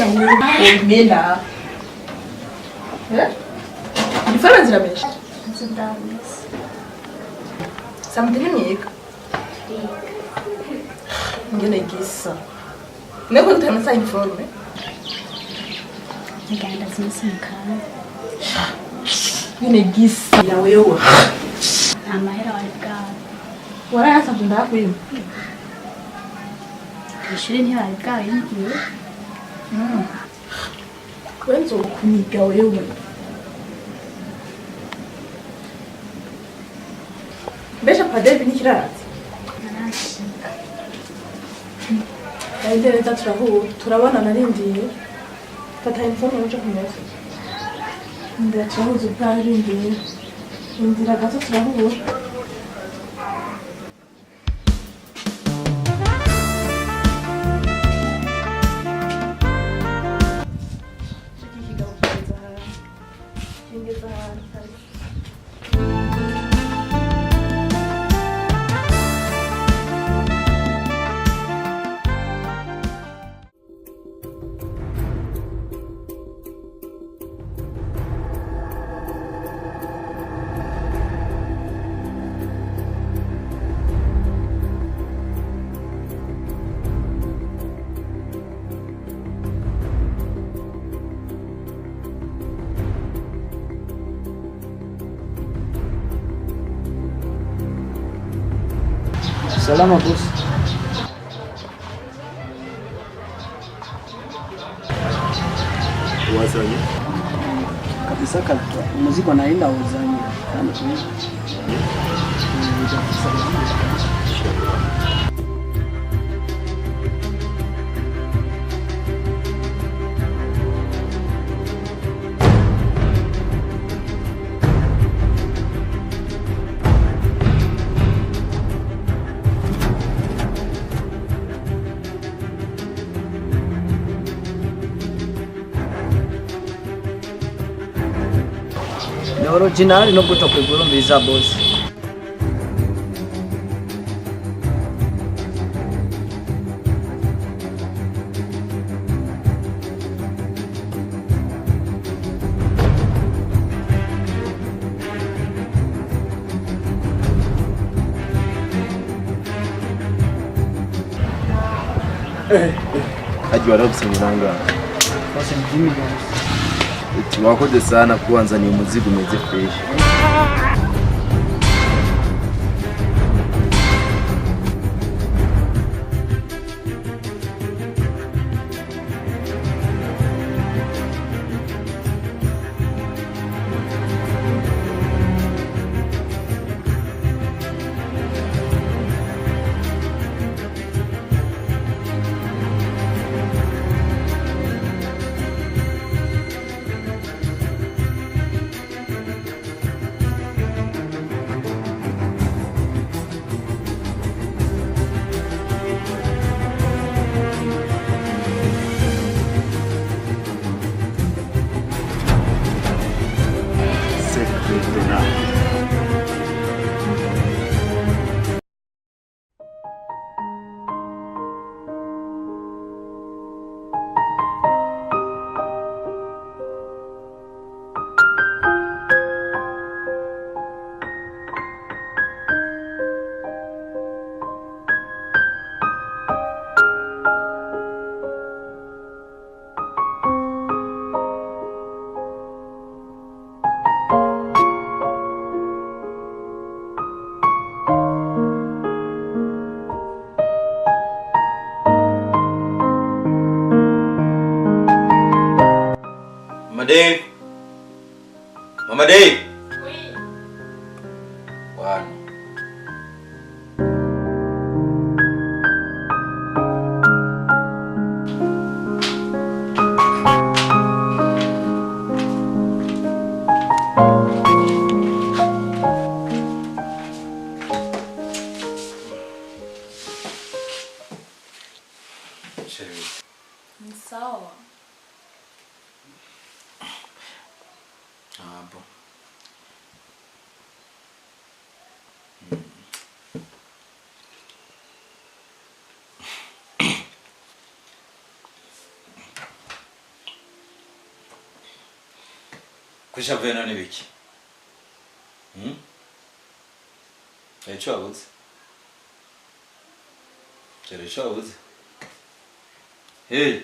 Mena. Diferența la mine. Sunt Davis. Să-mi trimic. Ngene gisa. Ne vou ter essa informe. Nikaenda zimusimkhaya. Ngene gisa ya wewe. Amahera walibwabo. Warayaza kunda kwini. Ishuri ntibalibwawe ngiye. Kwenza ukuniga wewe. Besha padeli nikirazi. Narashika. Neza turabona narindiye. Fata informe uje kumeza. Ndira turahuza ubwarindiye. Indira gato turahura. Salama boss. Wazanye Kabisa muziki anaenda uzani. Ni original no kutokwegura mbiza boss. Ajua kusinyanga. Basi mjini boss. Tuwakoze sana kuanza ni muziki umeze fresh. Dave. Mama Dave. Oui. Bwana. Ni sawa. Hapo. Kwishavuye none biki? Icyo wabuze? Cyari icyo wabuze? Hey!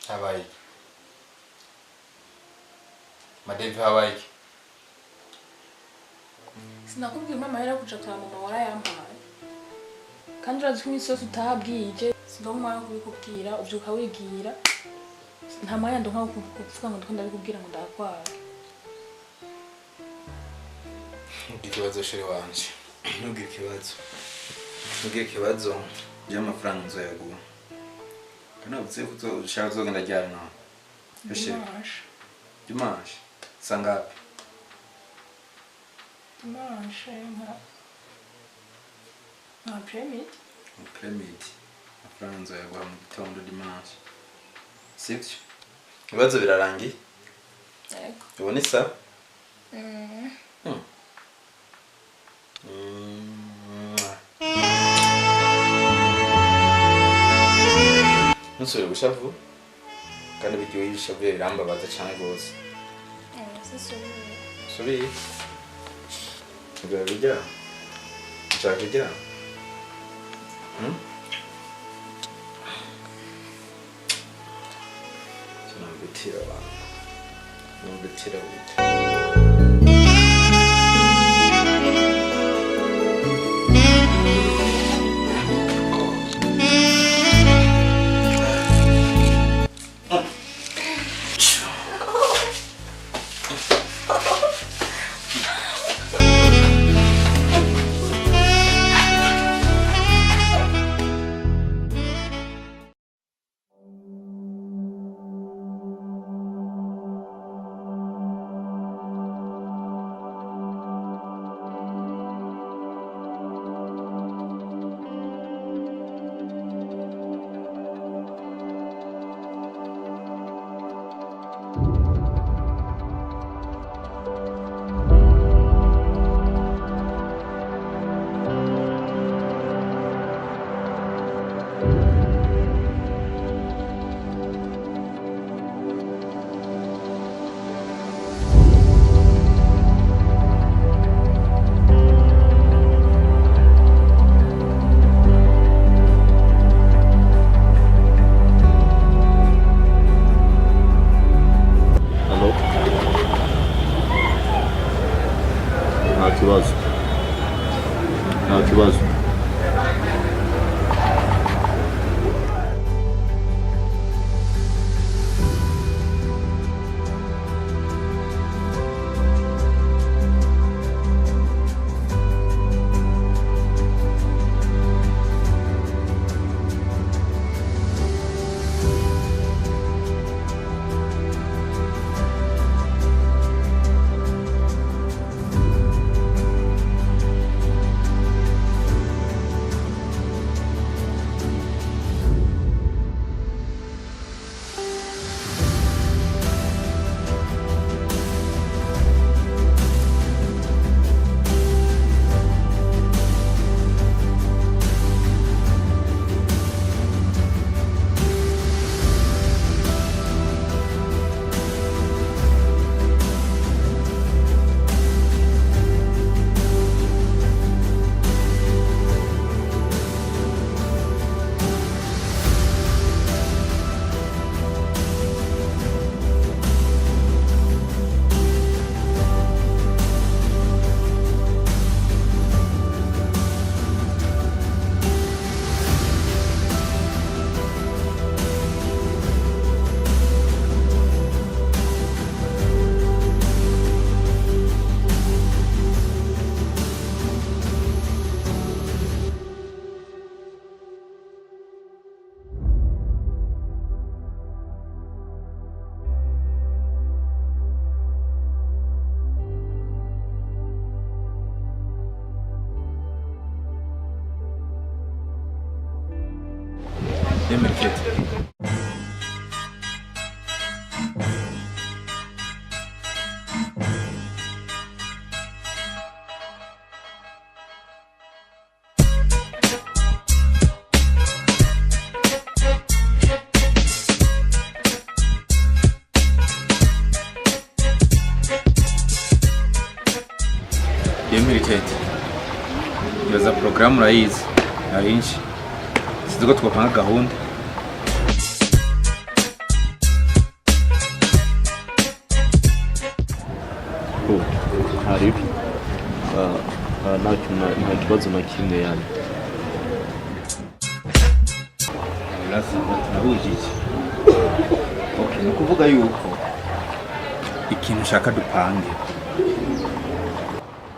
Hawaii. Madevi Hawaii. Sinakubwira mama yari kuja kwa mama warayampaye. Kandi urazi ko imisozi utahabwije, sindomwa kubikubwira, uvyuka wigira. Nta mwanya ndonka kuvuga ngo ndakunda bikubwira ngo ndakwara. Ikibazo sheri wanje. Ntugire ikibazo. By'amafaranga nzoyaguha. Kana butse ushaka kuzogenda ryari nawe? Dimanche. Sangapi? Dimanche nka premit. Premit. Amafaranga nzoyaguha mu gitondo dimanche. Sibyo? Ibibazo birarangiye? Yego. Ubona isa? Nusubire gushavu kandi bigiye yishavuye birambabaza cyane rwose. Subire. Ubwo bijya. Ushaka kujya? Tunambitira abantu. Nambitira bita. Nta kibazo. Memleket. Demeritete. Yoza program urayizi. Arinshi. Sizuko twapanga gahunda. Hari nta kibazo na kimwe yani. Urasa nahujije. Okay, ni kuvuga yuko ikintu ushaka dupange.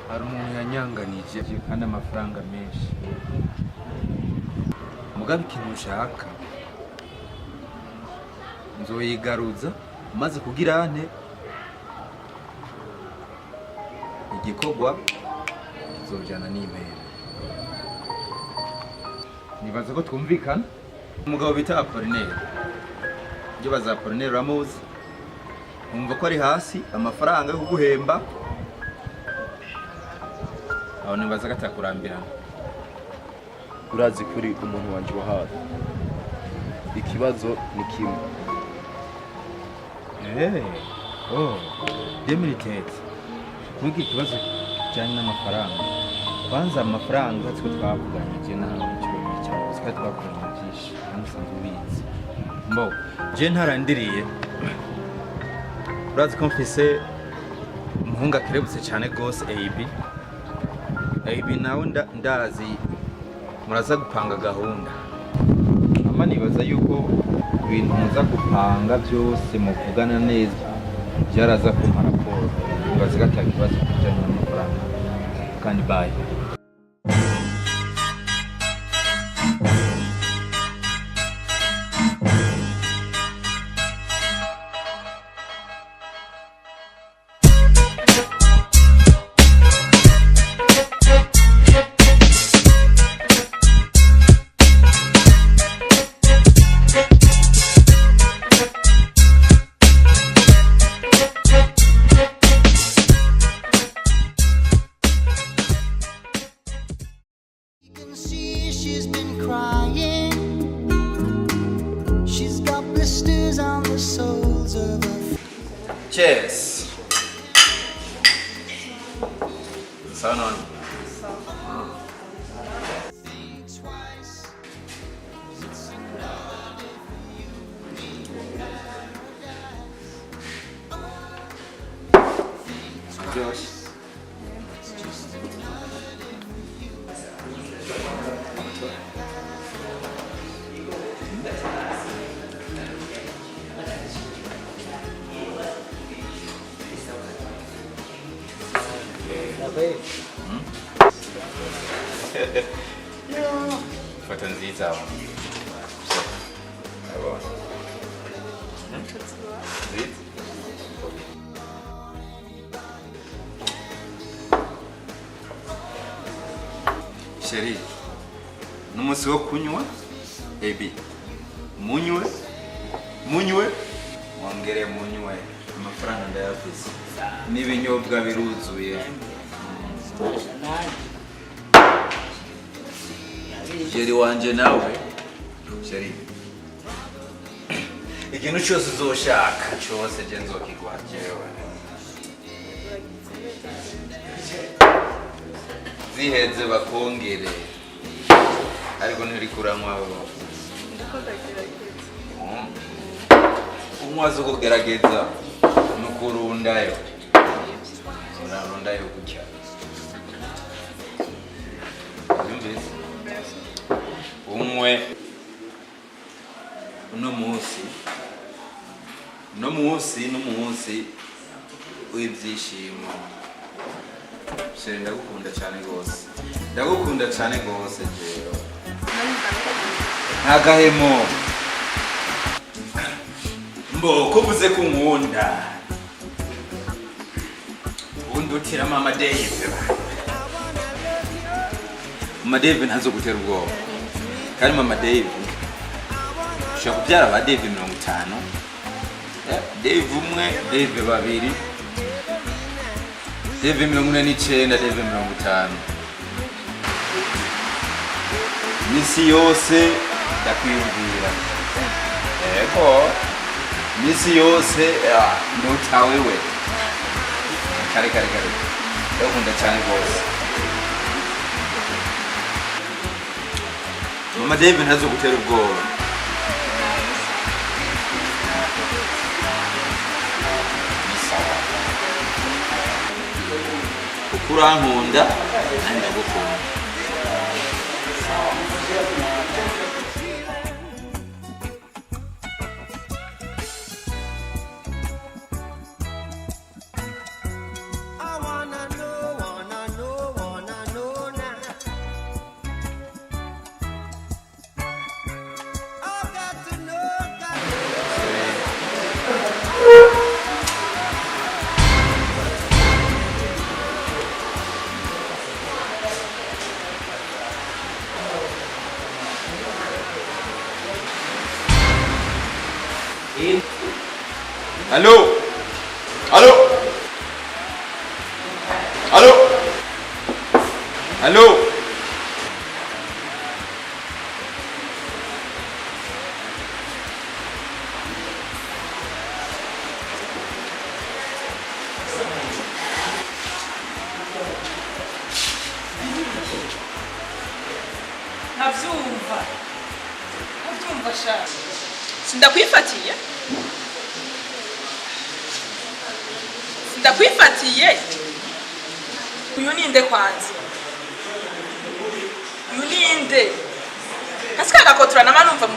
Hari umuntu yanyanganije kandi amafaranga menshi. Mugabe ikintu ushaka nzoyigaruza maze kugira ante igikorwa kizojana n'imera. Nibaza ko twumvikana. Umugabo bita Apollinaire. Ibyo baza Apollinaire uramuzi. Umva ko ari hasi amafaranga yo kuguhemba. Aho nibaza gatakurambirana. Urazi kuri umuntu wanje wa hafi. Ikibazo ni kimwe. Demeritete. Kuki ikibazo cyane n'amafaranga. Kwanza amafaranga twe twavuganye nawe cyose cyangwa twe twakoranye byinshi n'usanzwe ubizi. Mbo je ntarandiriye. Urazi ko mfise umuhungu akerebutse cyane gose AB nawe ndazi muraza gupanga gahunda. Mama nibaza yuko ibintu muza gupanga byose muvugana neza byaraza kumpa raporo. Nibaza gatakibazo kijanye n'amafaranga. Kandi bye. She's been crying. She's got blisters on the soles of her feet. Cheers. Sound on. Josh. Foto nziza. Sheri, n'umunsi wo kunywa AB munywe mwongere munywe amafaranga ndayavuze n'ibinyobwa biruzuye. Sheri wanje nawe Sheri ikintu cyose uzoshaka cyose je nzokiguha jewe. Ziheze bakongere ariko ntirikuranwa abo umwazo kugerageza nukurundayo urarundayo gutya yumvise umwe uno munsi w'ibyishimo. Sheri ndagukunda cyane gose jewe ntagahemo mbo kuvuze ko nkunda undutira mama Dave ntazo gutera ubwoba kandi mama Dave ushaka kubyara ba Dave 50 Dave umwe Dave babiri Dave 49 Dave 50 misi yose ndakwiyumvira ego misi yose ndutawewe kare ndakunda cyane rwose. Mama David ntazo gutera ubwoba. Ukurankunda kandi ndagukunda. Allô? Allô? Allô? Allô? Navyumva sha sindakwifatiye uyu ninde kwanza uyu ninde kasika gakotura na manumva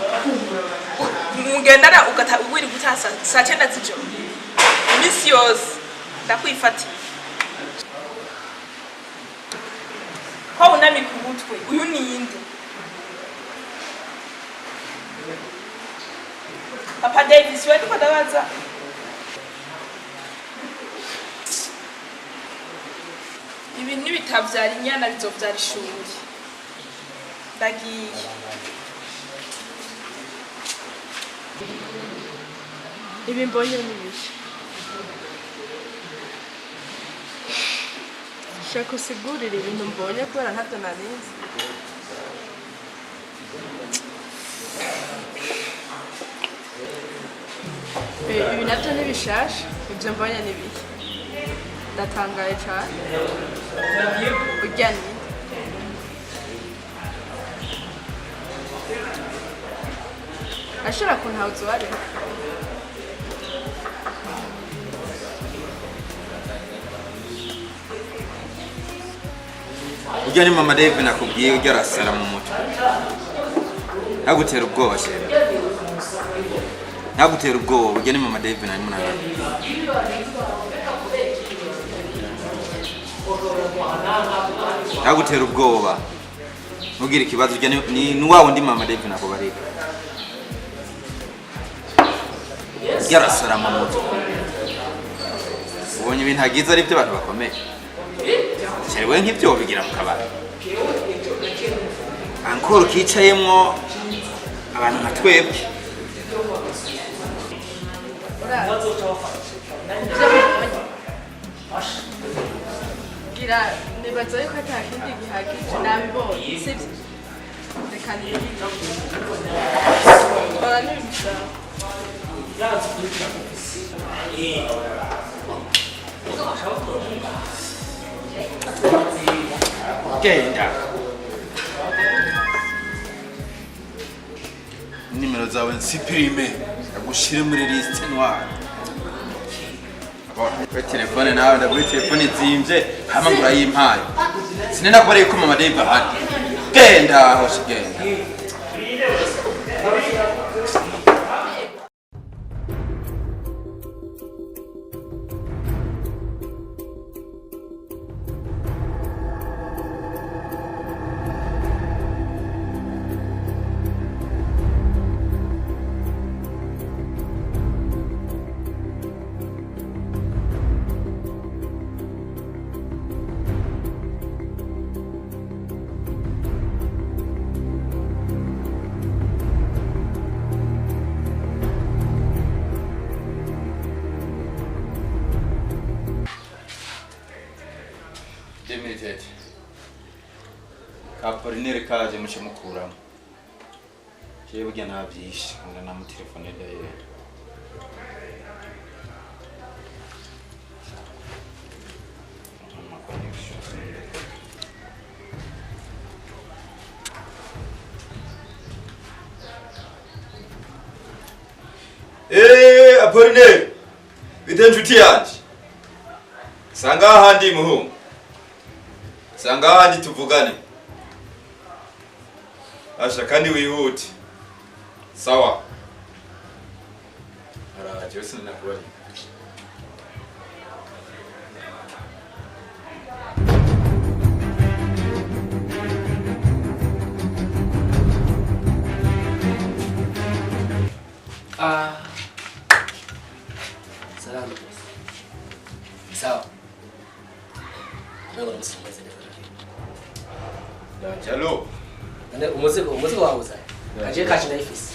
mugendana ugata wiri gutasa saa 9 z'ijoro imisi yose ndakwifatiye ko unami ku mutwe uyu ninde Papa Davis wewe ko ndabaza ibi nibitavyara inyana bizovyara ishuri ndagiye ibi mbonye nibiki shaka usigurire ibintu mbonye kubera ntavyo narinzi ibi navyo nibishasha ivyo mbonye nibiki ndatangaye cyane urya ni ashobora kuntawuza uwari Urya ni Mama David nakubwiye urya arasara mu mutwe. Ntagutera ubwoba sheri. Ntagutera ubwoba urya ni Mama David na mwana. Ntagutera ubwoba. Ntugire ikibazo urya ni wawe ndi Mama David nako barika. Urya arasara mu mutwe. Ubonye ibintu hagize ari byo abantu bakomeye. Sheri we nk'ibyo bigira mu kabari. Ankoro kicayemwo abantu nka twebwe. gira nibaza yuko atakindi gihagije nabibonye sivyo reka niyo baranibisa Genda. Nimero zawe nsipirime agushire muri liste noire. Kwa telefone nawe ndagura telefone zimvye hama ngura yimpaye. Sinenda kubareye ko Mama David ahandi. Genda aho shigenda. Demitete. Kaporinere kaje muce mukuramo. Je burya navyishe ngana mu telefone daye. Amakoni Apollinaire bite nshuti yanjye sanga ahandi muhungu sanga ahandi tuvugane asha kandi wihute sawa araje wese nakubari Salama. Sawa. Ndio msimweze ndio. Jalo Ndio umuzigo wangu sasa. Kaje kachi na ifisi.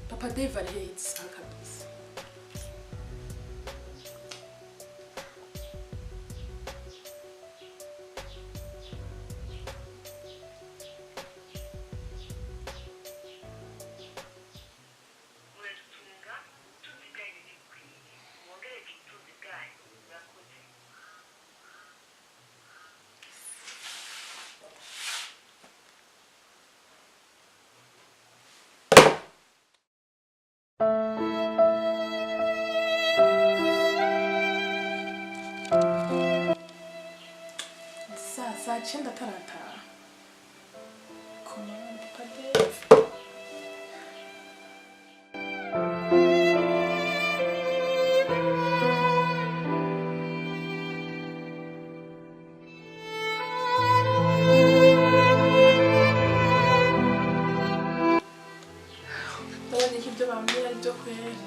Papa Dave hates her kabisa. Saa 9 tarataha. Komanda Papa Dave. Ndabona ko ibyo bambwira ari byo kwera.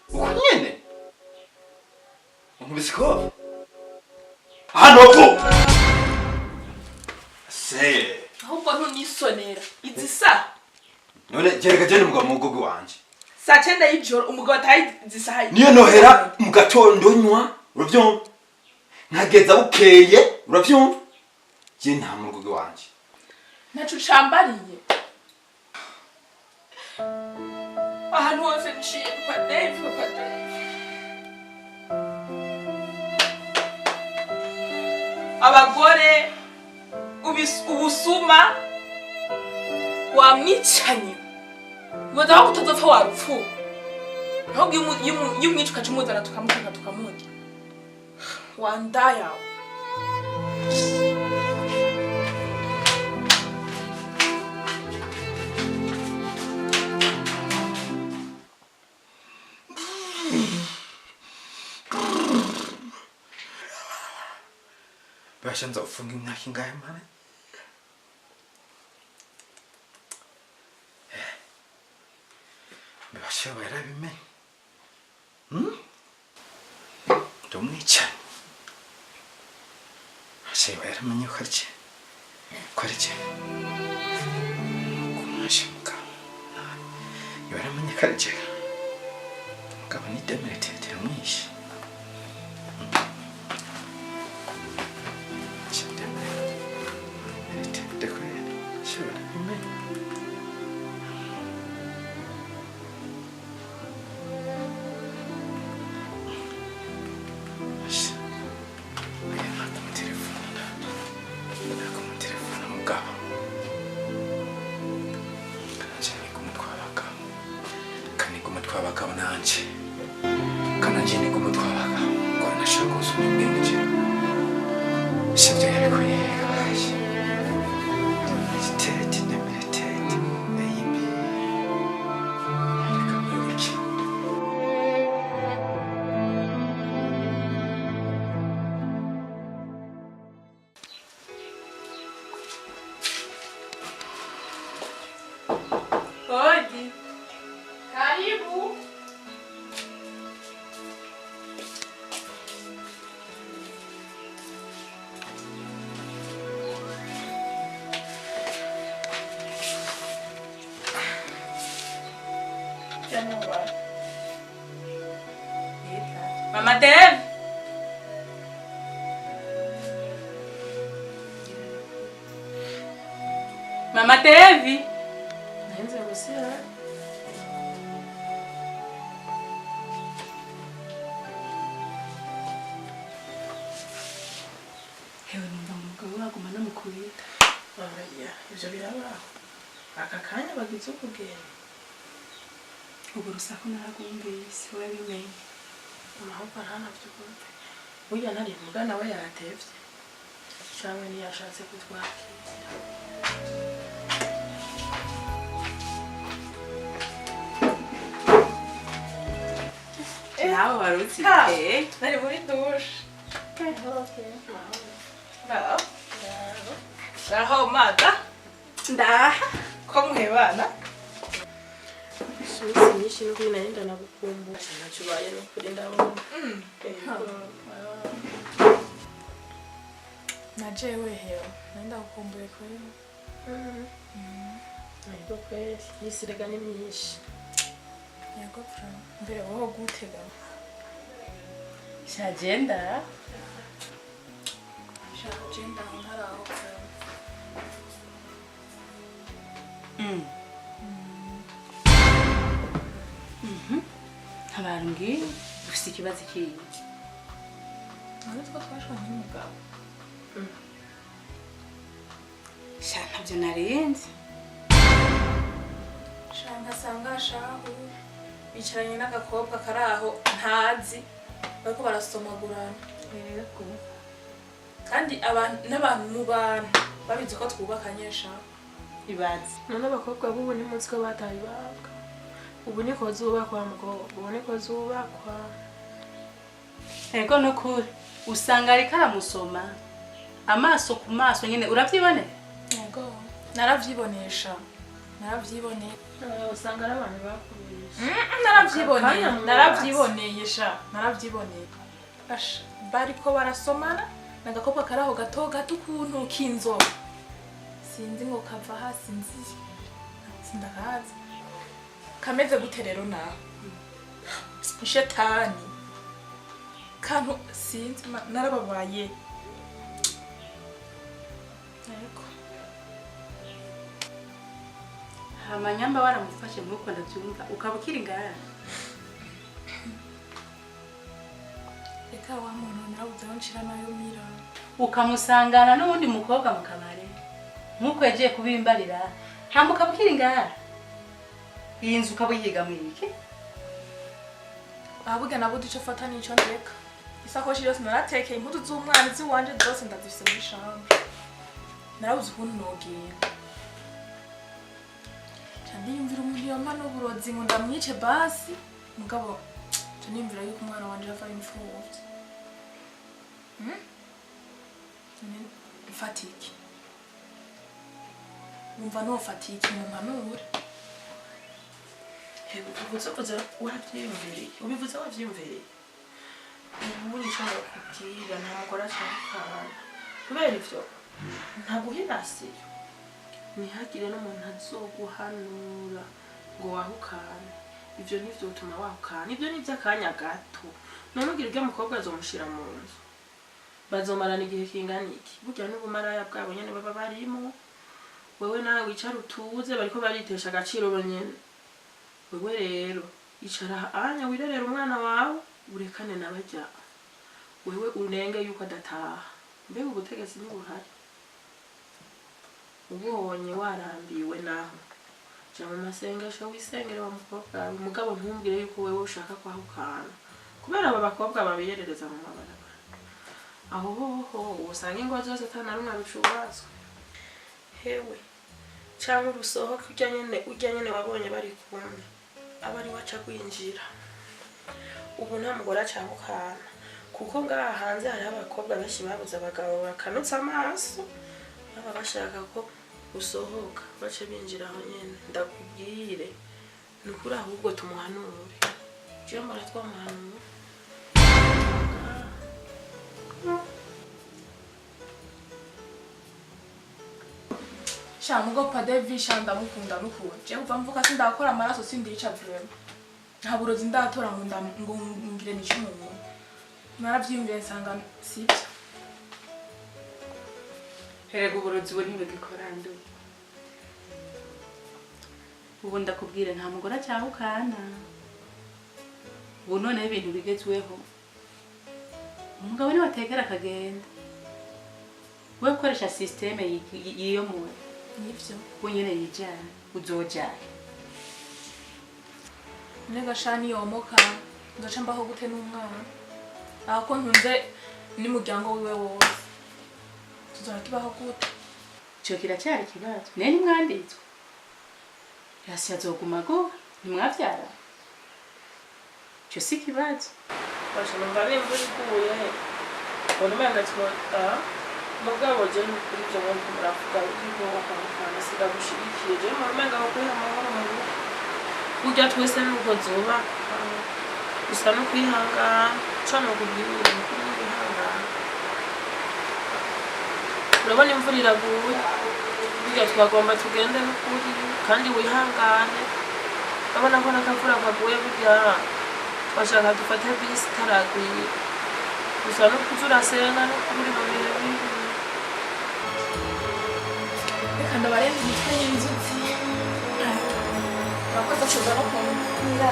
Unyene Umubisiko Hano Se Ahubwo ntunisonera. Izisa. None jereka jene mugabo mugogo wanje Saa 9 y'ijoro umugabo atayi zisahaye. niyo nohera mu gatondo nywa uravyumva nkageza bukeye uravyumva je nta mugogo wanje Nacu cambariye. Ahantu hose nciye Papa Dave. Abagore ubusuma wamwicanye. Ngoza aho utazopfa warupfu. Ahubwo yumwica ukacumuzana tukamuteka tukamurya. Wandaya. Basha nzofunga imyaka ingahe mane Basha barabimenye Ndumwica Basha baramenye ko arike Kumashinga Baramenye ko arike Ngaba ni demeretete mwishi twabagabo nanje kana jene ko mutwabaga ngo nashaka usubira ubwenge sivyo yabikuye tete nemetete baby reka mwiki Odi. Karibu. Mama Dev. Mama Devi. Naenze kusia. Hewe numva umugabo waguma namukubita. Oya, ivyo birabaho. Aka kanya bagize ukugenda. Ubwo rusaku naragumvise urabimenye. Amahoko ntanavyo kumva. Burya nari muga nawe yatevye. Canke ntiyashatse kutwakira. Nawe warutse. Nari muri dushe. Raho mata. Ndaha. Ko muhebana? Sisi nishi nuko inaenda na kukumbu. Nachubaye no kuri ndabona. Na jewe hewe. Naenda kukumbuye kweli. Naido kweli. Yisirega ni myinshi. Yego fra. Mbere wowe gutega. Shagenda. Shagenda ntaraho. Habarumbwiye ufite ikibazo kiyi None two twashanye n'umugabo. sha ntabyo narenze Shanga sanga shahu. Bicaranye n'agakobwa karaho ntazi. Bariko barasomagurana. yego Kandi n'abantu mu bantu babizi ko twubakanye shahu. ibaze None abakobwa bubu ni munsi ko bataye ibanga. Ubu niko zubakwa mukobwa. Ubu niko zubakwa. yego no kuri usanga ariko aramusoma amaso ku maso nyine urabyibonera Yego. Naravyibonesha. Naravyiboneye. Usanga ari abantu bakubisha. Naravyiboneye. Akanya Naravyiboneye sha. Naravyiboneye. Asha bariko barasomana n'agakobwa karaho gato gato ukuntu k'inzobe. Sinzi ngo kava hasi nzi. Sindakazi. Kameze gute rero nawe? Shetani. Kantu sinzi narababaye. Yego. amanyamba waramufashe nk'uko ndabyumva ukaba ukiri ngara Reka wa muntu narabuze aho nshira nayo mira. ukamusangana n'uwundi mukobwa mu kabare nk'uko yagiye kubimbarira hama ukaba ukiri ngara iyi nzu ukaba uyiga muri iki Abuge nabude ico fata nico ndeka. Isakoshi yose naratekeye impuzu z'umwana ziwanje zose ndazifise muri chambre. Narabuze ukuntu nogenda. Ndiyumvira umuntu yamana uburozi ngo ndamwice basi mugabo tunimvira yuko umwana wanje yava imfuvye. Fatiki. Numva no fatiki mu mpanure. Ubivuze wavyiyumviriye. Ubivuze wavyiyumviriye. Ubu nico ndakubwira nta mugore ashaka. Kubera ivyo ntaguhirasiyo. Ntihagire n'umuntu azoguhanura ngo wahukane. Ivyo nivyo bituma wahukana. Ivyo ni vy'akanya gato. None ugira urya mukobwa azomushira mu nzu. Bazomarana igihe kingana iki? Burya n'ubumaraya bwabo nyene baba barimo. Wewe nawe wicara utuze bariko baritesha agaciro bonyene. Wewe rero icara anya wirerera umwana wawe urekane nabajya. Wewe unenge yuko adataha. Mbega ubutegetsi ni buhari. Ubonye warambiwe naho jya mu masengesho wisengere wa mukobwa wawe umugabo ntumbwire yuko wewe ushaka kwahukana kubera aba bakobwa babiyerereza mu mabarabara aho hoho usanga ingo zose atana rumwe rucubatswe hewe cyangwa urusohoka ujya nyene wabonye bari kumwe aba ari waca kwinjira ubu nta mugore acahukana kuko ngaha hanze hari abakobwa benshi babuze abagabo bakanutse amaso baba bashaka ko usohoka bace binjira aho nyene ndakubwire nukuri ahubwo tumuhanure je mbara twamuhanura Shamugo Padevi ndamukunda nukuri je kuva mvuka sindakora amaraso sindica vrema nta burozi ndatora ngo ngire nico umuntu naravyiyumviye nsanga sibyo Herego uburozi we ntibigikora ndu ubu ndakubwire nta mugore acyahukana ubu noneho ibintu bigezweho umugabo niwe ategera akagenda we ukoresha systeme yiyomuwe nivyo we nyene yijana uzojana nega shani yomoka ngaca mbaho gute n'umwana ako ntunze n'umuryango wiwe wose tuzora tubaho gute cyo kiracyari ikibazo nene mwanditswe yasi azoguma go nimwavyara cyo si ikibazo basha numva nimba ikuye ubona umenga twota mugabo je kuri byo ngo muravuga yuko bakamukana siga gushigikiye je mu umenga ko kuri amahoro mu rugo ujya twese nuko zoba gusa no kwihangana cano kubwira kuri kwihangana urabona imvura iraguye bijya twagomba tugende n'ukuri kandi wihangane urabona ko n'akavura kaguye burya twashaka dufate bisi itaraguye gusa no kuzura sena no kuri mu bihe bibi reka ndabarenze imitwe y'inzuzi bakoze kuza no kumira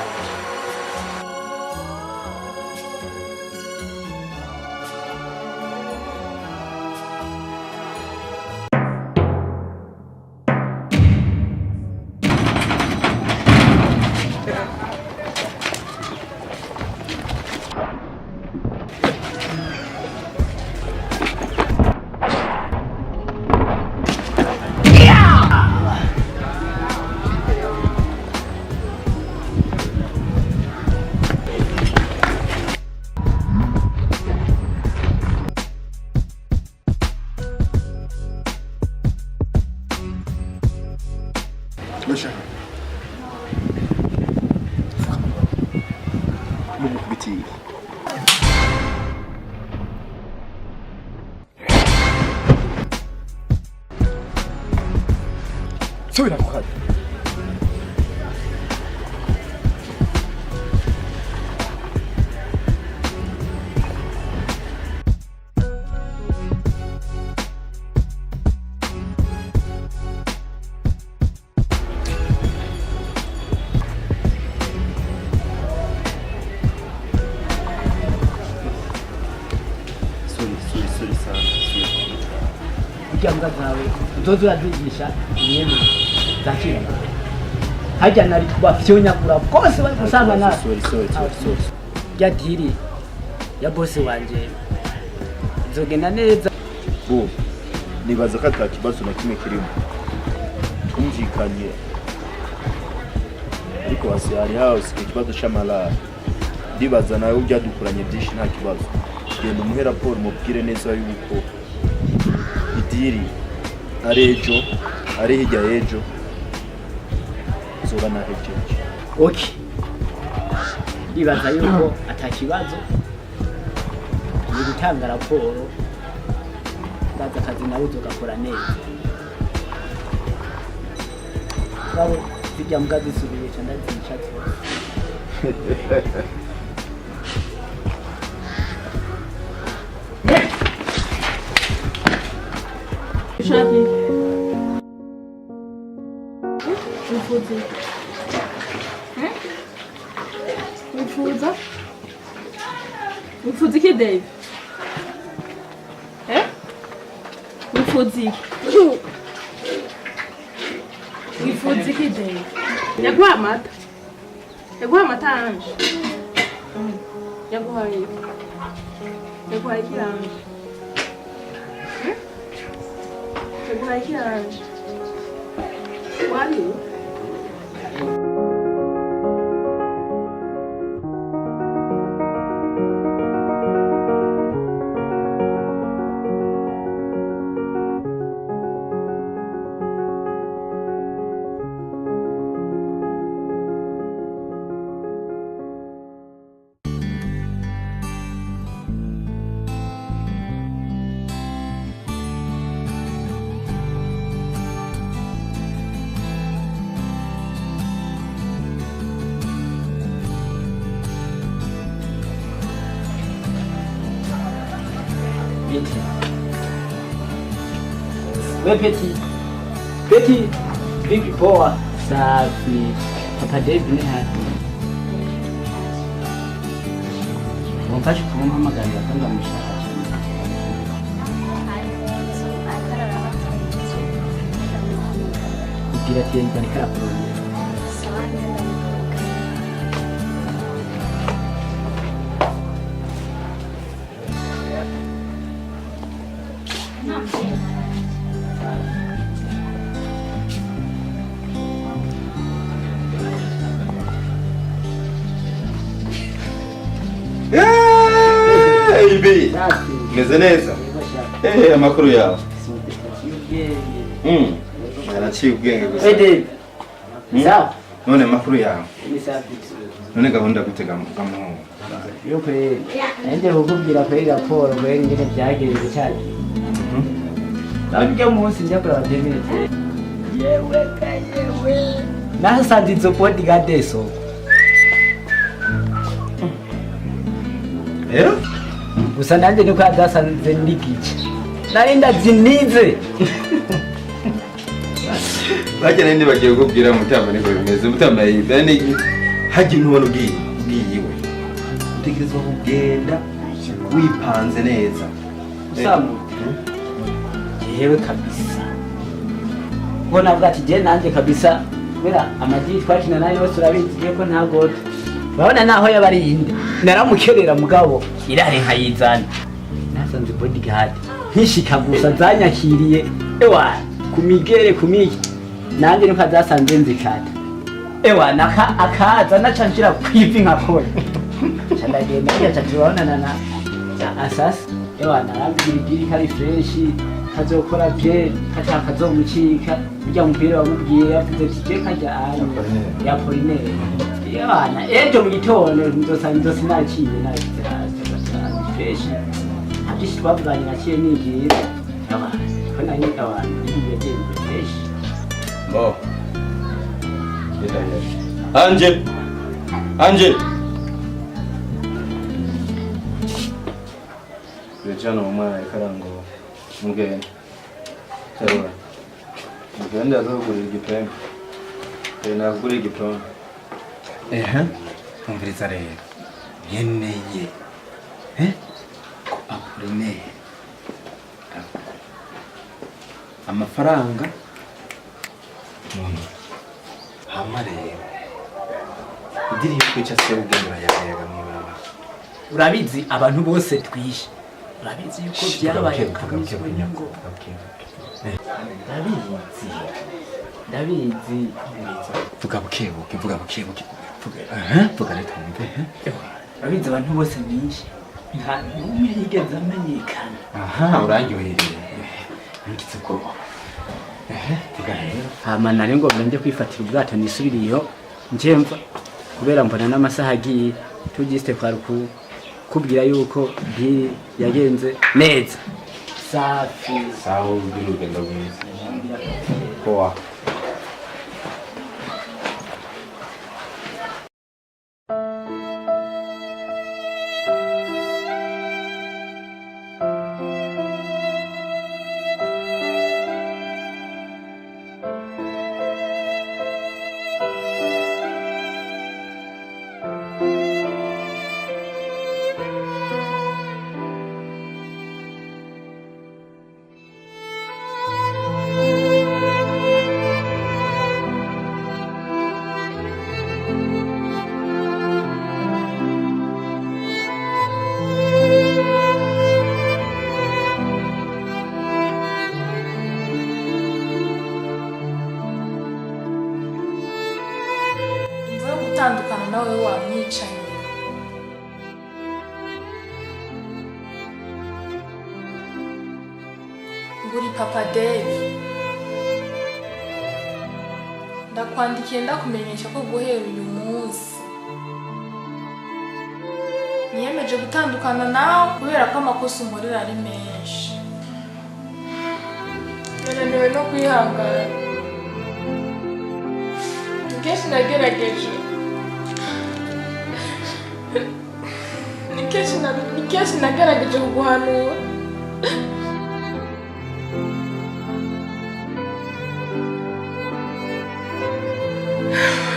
subira ku kazi sorry sana icyambwa zawe uzoza urazigisha ibintu zakira hajya nari kubafyonyagura bwose bari gusanga nawe sorry ya diri ya bosi wanje izogenda neza bo nibaza ko ata kibazo na kimwe kirimo twumvikanye ariko hasi hari house ikibazo cy'amalari ndibaza nawe ujyadukuranye byinshi nta kibazo genda umuhe raporo mubwire neza yuko idiri ari ejo ari hirya y'ejo zoba nahejeje okay ndibaza yuko atakibazo ni gutanga raporo ndaza akazi nawe uzogakora neza bravo zijya mbwa zisubiye cyane ndazica Shaki wifuza wifuza iki Dave wifuza iki wifuza iki Dave? Yaguha amata? Yaguha amata Ange? Yaguhaye iki? Yaguhaye iki Ange? Yaguhaye iki Ange? Wari? Petit. We Petit. Petit. Vipi poa? Safi. Papa Dave ni hapa. Wamfashi kumuhamagara kanga mushaka cyane. Kugira ati yari karakorona. Ibi meze neza amakuru yawe araciye ubwenge gusa none amakuru yawe none gahunda gutega muhungu yo kweli ende kukubwira kweli raporo kweli ngene byagenze cyane nabyo munsi njya kuri abademirite yewe nasanze izo bodyguard eso gusa nanjye niko adasanze ndigice nari ndazinize bagera ndi bagiye kukubwira mutamba niko bimeze mutamba yibane haje ntubona ugiyiwe utegerezwa kugenda wipanze neza usamu yewe kabisa ubona bwa ati je nanjye kabisa kubera amagi twakina nayo yose urabizi ko ntagota urabona naho yabari yinde naramukerera mugabo irare nkayizana nasanze bodyguard nkishika gusa zanyakiriye ewa kumigere kumiki nanjye niko azasanze nzikata ewa naka akaza nacanshira kwivi nkakora chandagenda yacha turabonana na asasi ewa narambiri kari fresh kazokora bye kazomucika bijya mupira wamubwiye yavuze ati je kajya ya Polinere yana ejo mu gitondo nzosanze sinaciye nagize fresh habishi twavuganye naciye nigiye abantu kana ni abantu yagenze fresh bo Angel Rejana mama ikarango mugende cyarwa mugende azogurira igipembe nagurira igipembe umviriza rero nkeneye ko Apolinere amafaranga hama rero idiri kwica se ugendera yayaga mwibaba urabizi abantu bose twishe urabizi yuko byabaye kabisa ngo ndabizi vuga bukebuke vuga leta mwumve urabizi abantu bose bishe nta n'umwe yigeze amenyekana urangyohereye ngize ko vuga rero hama nari ngo mbende kwifatira ubwato nisubiriyeho njemva kubera mbona n'amasaha agiye tugiste kwa kubwira yuko bi yagenze neza safi sawa urugendo rwiza poa nawe wamwicanye. Nguri Papa Dave. Ndakwandikiye ndakumenyesha ko guhera uyu munsi niyemeje gutandukana nawe kubera ko amakosa unkorera ari menshi. Nananiwe no kwihangana. Kenshi nagerageje. Ni kenshi nagerageje kuguhanura.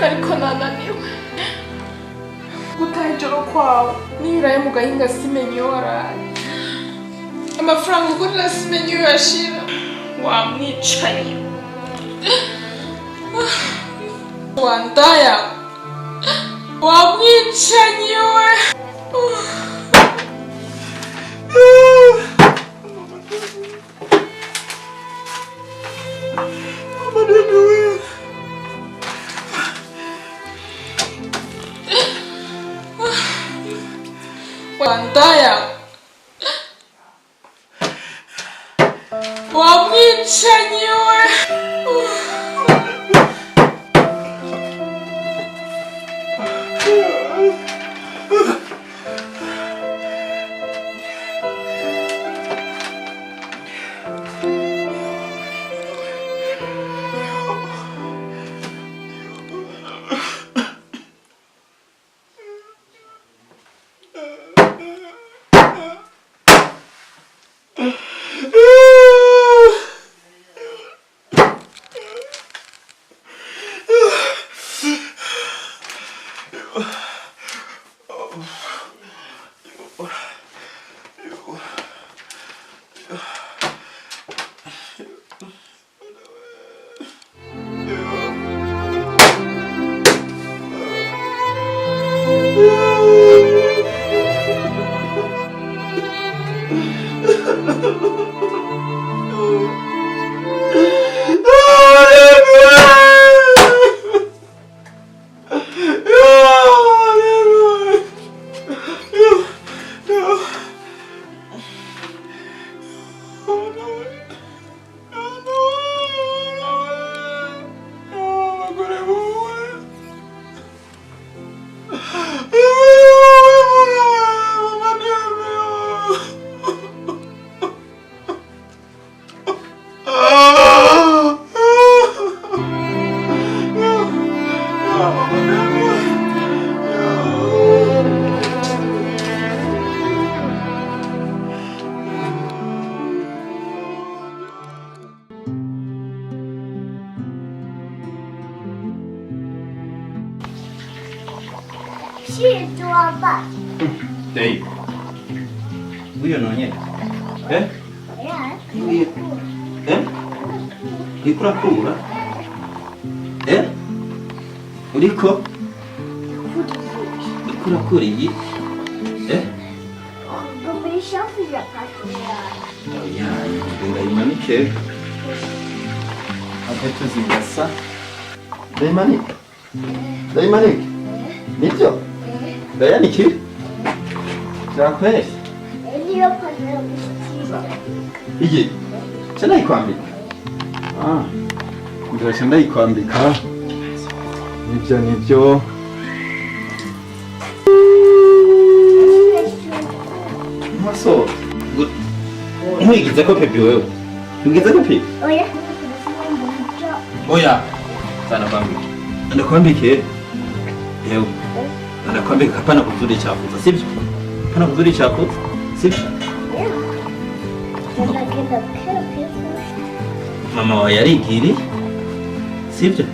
Ariko nananiwe. Gutaha ijoro kwawe niyuraye mu gahinga simenye iyo waraye. Amafaranga ugurira simenye iyo yashira. Wamwicanye. Wandaya. Wamwicanye we. Wandaya. Wamwicanye we. Dave. Huyo nonye. Ikura kura? Uriko? Ikura kuri iyi? Ya, ndenga imanike. Apeto zingasa. Daimanik. Daimanik. Nibyo? Dayaniki? Zakwezi. Iyi. Chana ikwambika. Ndio chana ikwambika. Nibyo. Maso. Good. Ngize ko pepe wewe. Ngize ko pepe. Oya. Sana kwambika. Ndakwambike. Yeo. Anakwambia hapana kuzuri chafuza, sivyo? Hapana kuzuri chafuza, sivyo? Mama wa yarigiri, sivyo?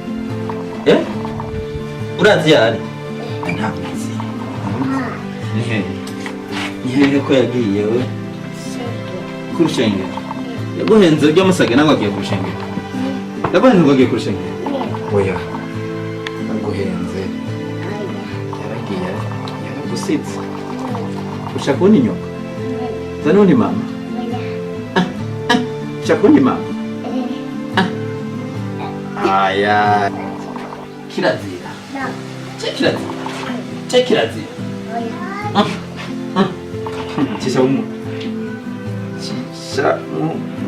Urazi yari? Ntabizi. Nihehe ko yagiye we? Kurushenge. Yaguhenze ujya musage nangwa agiye kurushenge. Yaguhenze ngo agiye kurushenge. Oya. Naguhenze. Yaragusitse. Ushaka undi nyoka? Zana undi mama? Ushaka undi mama? Aya. Kirazira. Kirazira. kirazira cisha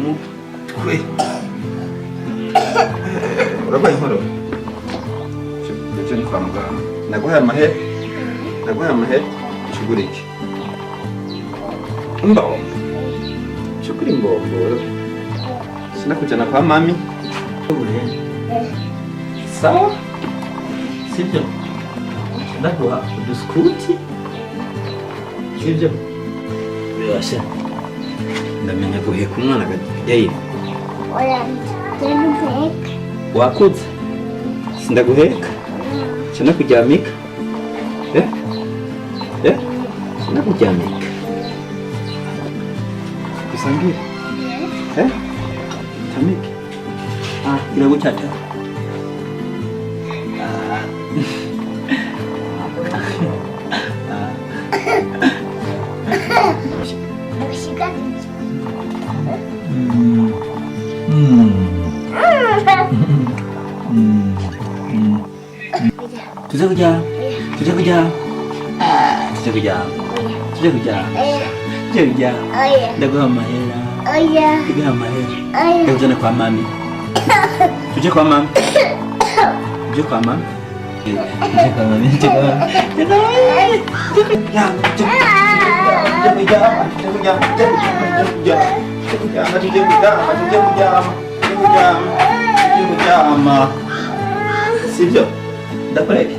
mutwe urarwaye inkorora cyo ni kwa muganga naguhaye amahera kigura iki imbombo cyukuri imbombo sinakujyana kwa mami sawa sibyo ndaguha uduskuti sibyo birasha ndamenya guheka umwana yayi wakuze sindaguheka sinakuryamika sinakuryamika usangire tamike iragucyata Tuza kuja ndaguha amahera ndakujyana kwa mami tuje kwa mami sibyo ndakureke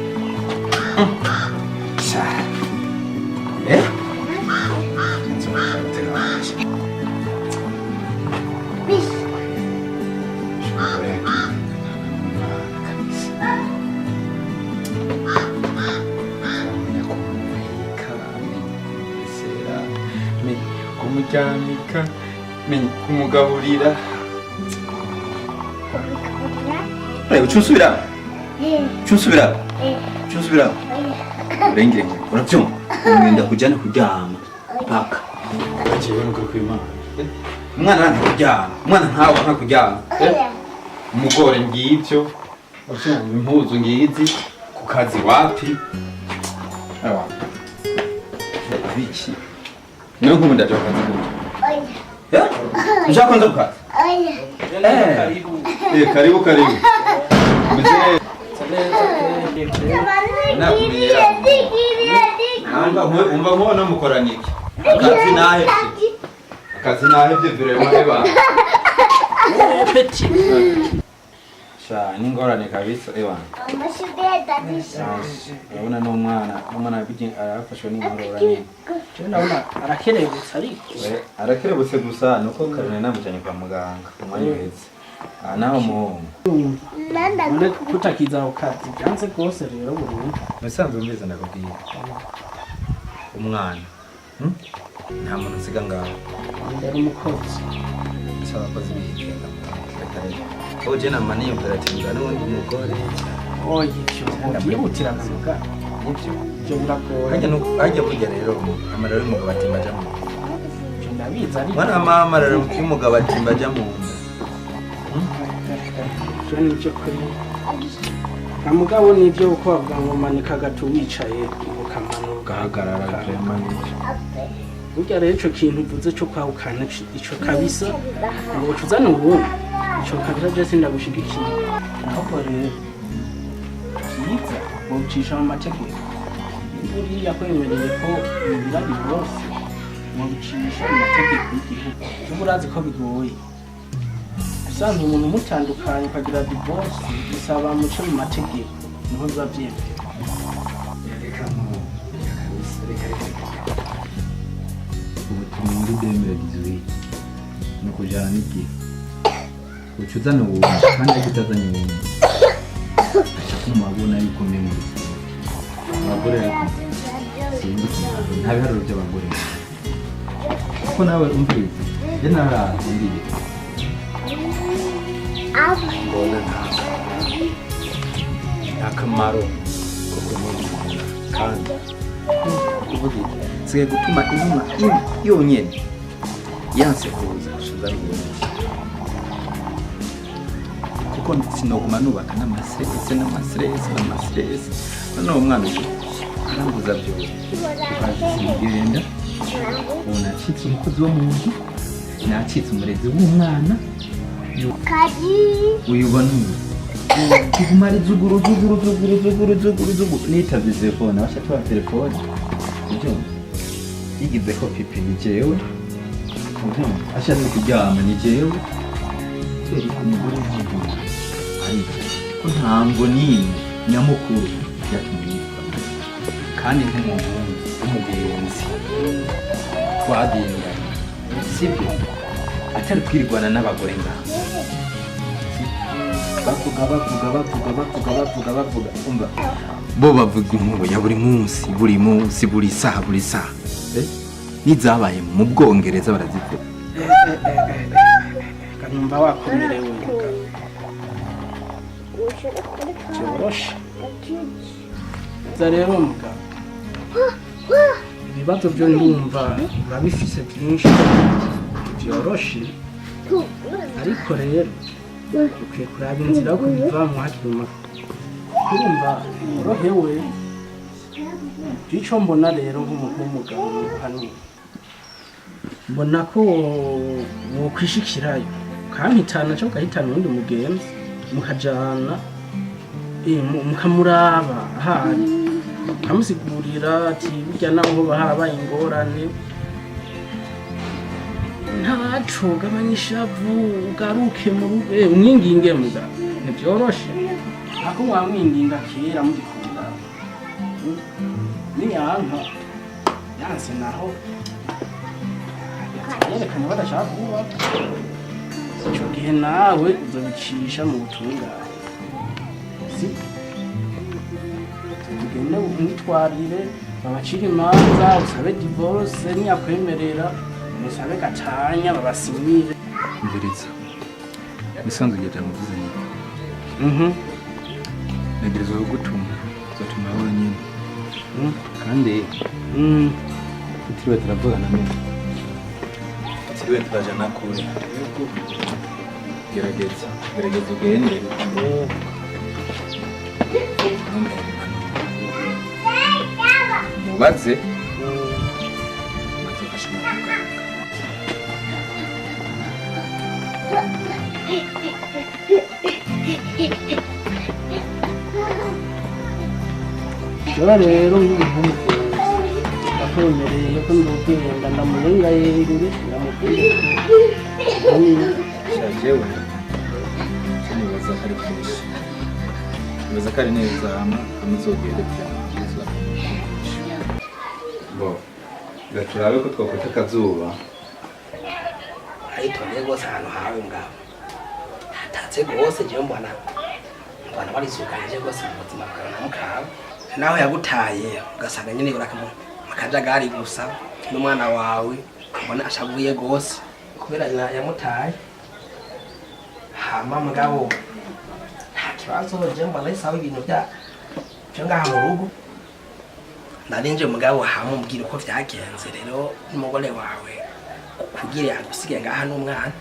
kumujyamika kumugaburira ucunsubira urengere urabyumva ngenda kujyana kuryama paka umwana ntakuryama umwana ntawe ntakuryama umugore ngibyo impuzu ngizi ku kazi wapi biki niyo nk'ubu ndaje akazi gutya ushaka nza kukazi karibu umva nkubona mukoranye iki akazi nahebye virema eba n'ingorane kabisa eba urabona n'umwana arafashwe n'inkorora nyine ndabona arakerebutse ariko arakerebutse gusa nuko karine namujyanye kwa muganga umwanya uhetse aha naho muhungu none kutakiza aho kazi byanze rwose rero burundu musanzwe mbizi ndakubwira umwana nta muntu usiga ngaho ndari umukozi ese abakozi bigenga ubu jye nama niyumvira ati ngo n'ubundi mugore oya ibyo yihutirana muga ibyo biragoye hajya burya rero amararo y'umugabo atimba ajya mu nda ndabizi ariko mwana mama amararo y'umugabo atimba ajya mu nda ibyo ni byo kuri nta mugabo ni ibyo uko bavuga ngo manika gato wicaye ukamanura ugahagarara n'icyo burya rero icyo kintu uvuze cyo kwahukana icyo kabisa ngo ucuzane ubundi icyo kabisa byose ndagushigikiye ahubwo rero byiza ucisha mu mategeko buriya kwemereye ko ibira divorce mubicisha mu mategeko y'igihugu uba urazi ko bigoye usanzwe umuntu umutandukanye ukagira divorce bisaba muce mu mategeko niho biba byemewe ubu turi muri 2018 ni ukujyana n'igihe ucuzana ubundi kandi ariko utazanye ubundi aca kumubona yuko mwe abagore ariko sinzi kumubona nta biharuro by'abagore kuko nawe umviriza njye narahungiye mbona nta kamaro ko kumubona kandi kuvuga sigaye gutuma inuma yonyine yanse kuza gushuza n'ubundi kuko sinoguma nubaka n'amastress noneho umwana uyu arambuza byose twagenda ubu nacitse umukozi wo mu nzu nacitse umurezi w'umwana uyubona kuguma ari zuguru nitavye telefone abasha tuba telefone ubyumva yigize ko pipi ni jewe ubyumva ashatse kuryama ni jewe tweri ku mugore ntabwo ariko ko ntango nini nyamukuru yatumye yitwa kandi nk'umugenzi twagendanye sibyo atari kwirwana n'abagore ngaho bavuga umva bo bavuga inkuru ya buri munsi buri saha n'izabaye mu Bwongereza barazivuga kanumva wakomerewe umugabo cyoroshe za rero umugabo ibibazo byo ndumva babifise byinshi byoroshe ariko rero ukwiye kuraba inzira yo kubivamo hakiri mato urumva urohewe icyo mbona rero nk'umugabo hano mbona ko wokwishikirayo ukampitana cyangwa ugahitana uwundi mugenzi mukajana mukamuraba ahari ukamusigurira ati burya naho harabaye ingorane ntaco gabanya ishavu ugaruke mu rugo umwinginge muga ntibyoroshe ako wamwinginga kera mugikunda niyanka yanse naho yerekana badashaka kuba icyo gihe nawe uzobicisha mu butungane si tugende umwitwarire babacira imanza usabe divorce niyakwemerera musabe gatanya babasimire mbiriza bisanzwe geta muvuze nagiriza gutuma zatuma wenyine kandi turiwe turavugana none turiwe turajana kure gerageza ugende mubaze Jora rero nk'umuhungu akwemereye ko ndogenda ndamurenga yegure ndamubwira ko shajewe nibaza kari kenshi nibaza kari neza amuzogende byamuzwa bo gaturabe ko twakwita akazuba ayitonde rwose ahantu hawe ngabo hatatse rwose jewe mbona barisukanyije rwose mu buzima bwawe na mukawe nawe yagutaye ugasanga nyine urakamu akajagari gusa n'umwana wawe ubona ashavuye rwose kubera yamutaye hama mugabo nta kibazo jewe mbona isaho ibintu byo ngaha mu rugo ndarinje mugabo hamubwira uko vyagenze rero n'umugore wawe kugira yagusige ngaha n'umwana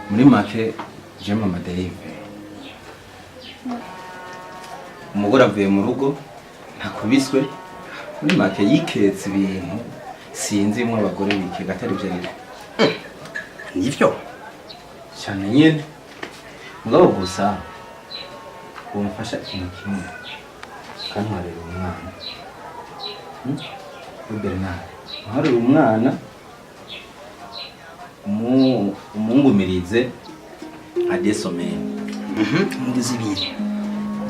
muri make je mama Dave umugore avuye mu rugo ntakubiswe muri make yiketse ibintu sinzi mwe abagore bikega atari byo rero nivyo cyane nyene mugabo gusa kumfasha ikintu kimwe kantwarira umwana Bernard ntwarira umwana umungumirize adesomene ndwi zibiri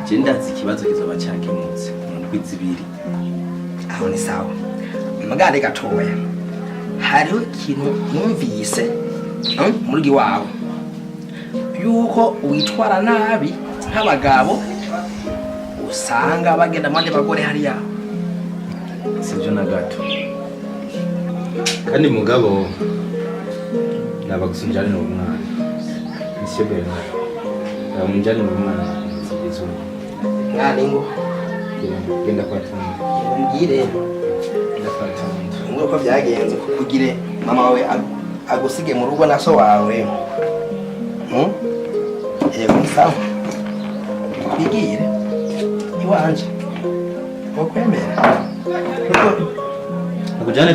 je ndazi ikibazo kizoba cyakemutse mu ndwi zibiri aho ni sawa magare gatoya hariho ikintu numvise muri wawe yuko witwara nabi nk'abagabo usanga bagenda mande bagore hariya sivyo na gato kandi mugabo nabagusunjane n'umwana Monsieur Bernard munjane n'umwana nzizo mwana ingo genda kwa Tonda mbwire ngo ko byagenze kugire mama wawe agusige mu rugo na so wawe yego sawa bigire iwanje wakwemera akujane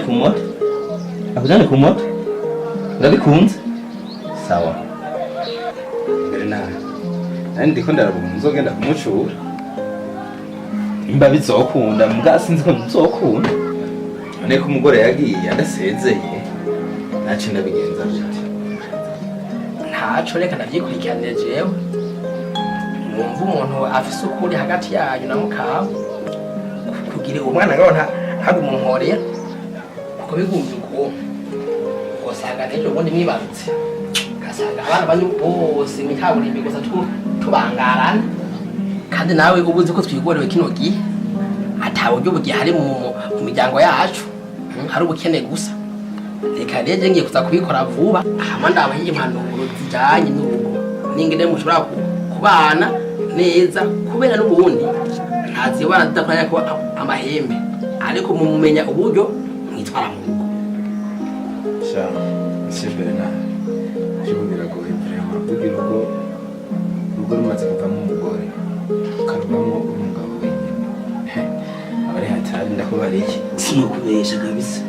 ku moto urabikunze sawa mbere nawe nari ndiko ndarabuga nzogenda kumucura imba bizokunda mbwa sinzi ko bizokunda none ko umugore yagiye adasezeye naci ndabigenza gute ntaco reka ndavyikurikiranire jewe numva umuntu afise ukuri hagati yanyu na mukawe kugira umwana ngaho ntagume nkorera kuko bigumvye uko usanga n'ejo bundi mwibarutse ugasanga abana banyu bose mwikaburimbi gusa tubangarana kandi nawe uba uzi ko twigorewe kino gihe ata buryo bugihari mu miryango yacu hari ubukene gusa reka rero ngiye kuza kubikora vuba hama ndabaha impanuro zijanye n'urugo n'ingene mushobora kubana neza kubera n'ubundi ntazibana tudakoranya ko amahembe ariko mumumenya uburyo mwitwara mu rugo sha sibere na kibonera go Ibrahim kugira urugo rumaze kuvamo umugore karubamo umugabo wenyine abari hatari ndakubara iki sinokubesha kabisa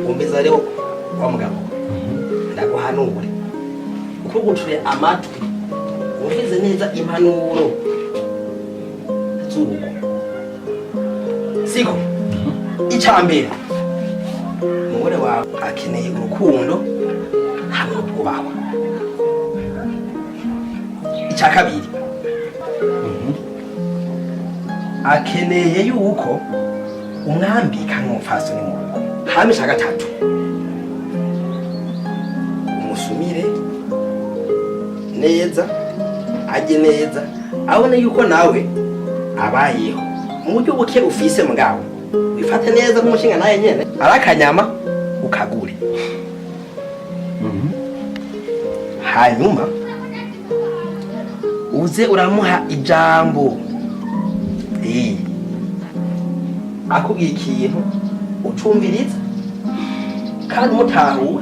umbeza rero wa mugabo ndaguhanure uko gucure amatwi uhize neza impanuro z'urugo siko icambere umugore wawe akeneye urukundo hamwe n'ubwubahwa icya kabiri akeneye yuko umwambika nk'umupfasoni mu rugo hama icya gatatu umusumire neza ajye neza abone yuko nawe abayeho mu buryo buke ufise mugabo wifate neza nk'umushinga nawe nyene ari akanyama ukagure hanyuma uze uramuha ijambo akubwiye ikintu ucumviriza kandi umutahuwe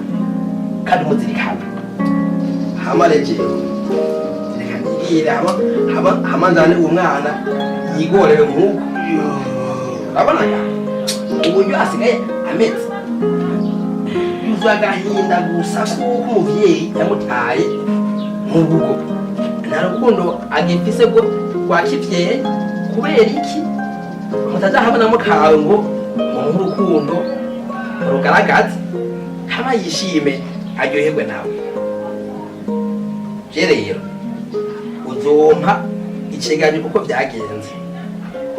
kandi umuzirikana hama rero reka nigire hama nzane umwana yigorewe nk'uko urabona ya uburyo asigaye ameze yuzuye agahinda gusa kuko umuvyeyi yamutaye mu rugo nta rukundo agifise bwo rwa kivyeyi kubera iki mutazahabona mukawe ngo mu rukundo rugaragaza hama yishime aryoherwe nawe je rero uzompa iceganyo uko vyagenze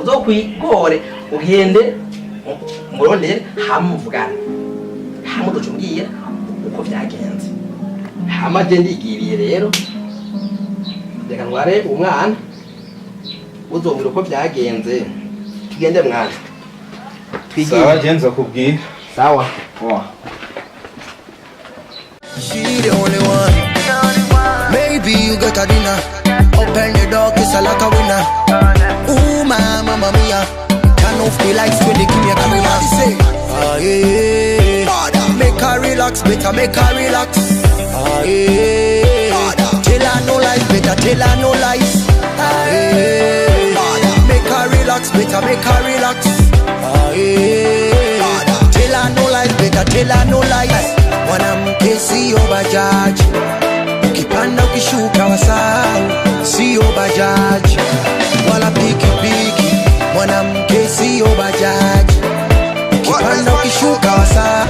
uzokwigore ugende murondere hamuvugana hamuducumbwira uko vyagenze hama je ndigiriye rero reka ntware umwana uzobwira uko vyagenze tugende mwana twigiye sawa je nzokubwira sawa She the only one. Maybe you got a dinner. Open the door, kiss a lot of winner. Ooh, mamma mia. Turn off the lights when they give me a camera. Ah, yeah. Make her relax, better make her relax. Ah, yeah. Tell her no lies, better tell her no lies. Ah, yeah. Make her relax, better make her relax. Ah, yeah. Tell her no lies, better tell her no lies. Mwanamke sio bajaji, ukipanda ukishuka wasahau, sio bajaji wala pikipiki. Mwanamke sio bajaji, ukipanda ukishuka wasahau.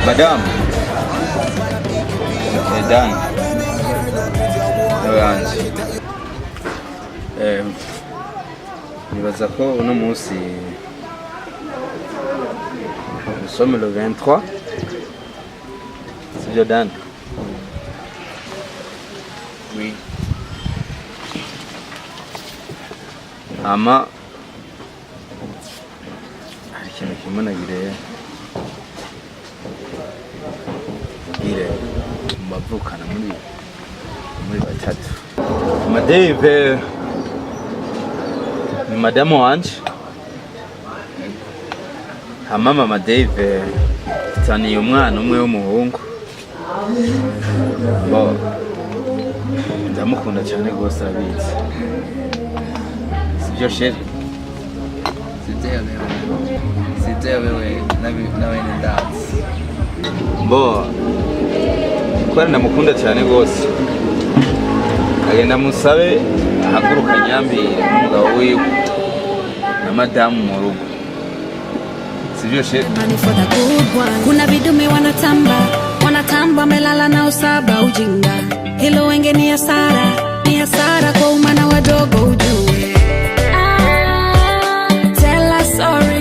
Madam Dan Orange nibaza ko uno munsi usome le 23 c'est Dan. Oui. Ama hari ikintu kimwe nagire mavukana muri batatu. Madave ni madamu wanje. Hama mama Dave taniye umwana umwe w'umuhungu. Bo ndamukunda cyane rwose arabizi sibyo sheri sibyo wewe nawe ni ndazi mbo kubera ndamukunda cyane rwose agenda musabe ahaguruka nyambire n'umugabo wiwe na madamu mu rugo sivyo sheri kuna vidume wanatamba melala na usaba ujinga hilo wenge ni hasara kwa umana wadogo ujue tell us sorry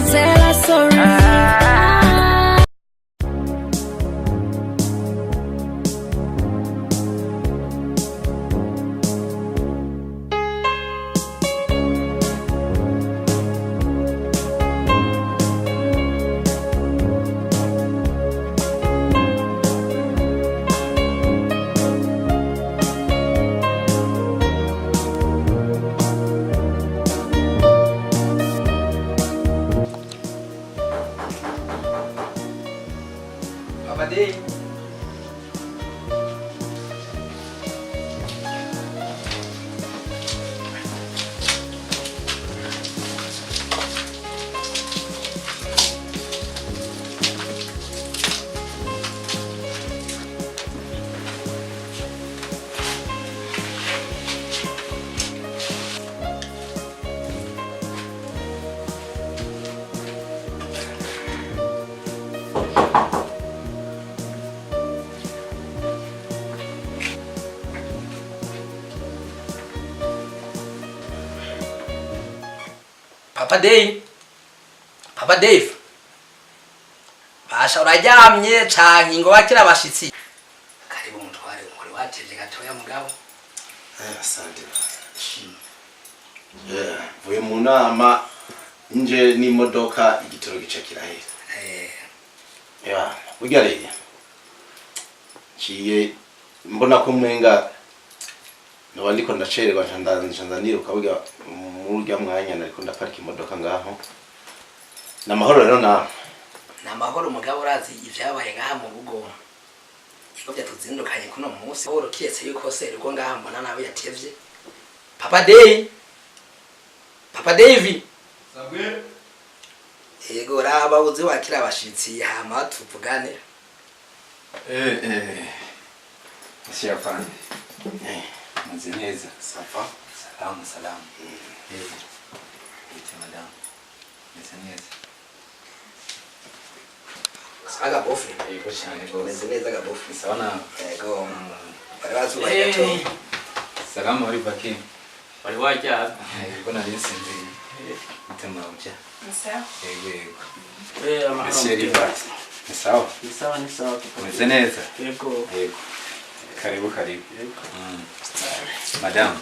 Papa Dave basha urajyamye canke ngo bakira abashitsi karibu mutware umuri watevye gatoya mugabo asante vuye mu nama nje n'imodoka igitoro gice kirahera burya rero ciye mbona ko mwenga no ndiko ndacererwa ncanza niruka burya murya mwanya nariko ndaparika imodoka ngaho namahoro rero namahoro mugabo urazi ivyabaye ngaha mu rugo iko byatuzindukanye kuno munsi horo kiyetse yuko se rugo ngaha mbona nawe yatevye Papa David sabwe yego raba uzi wakira abashitsi hama tuvugane Shafani maze neza safa salamu ite madam maze neza saga bofu yego cyane rwose maze neza ga bofu sabana yego barazu bayato salamu ari baki bari wajya yego nari nsinzi mutema uja Nsa yego amahoro ni sawa ni sawa maze neza yego karibu madam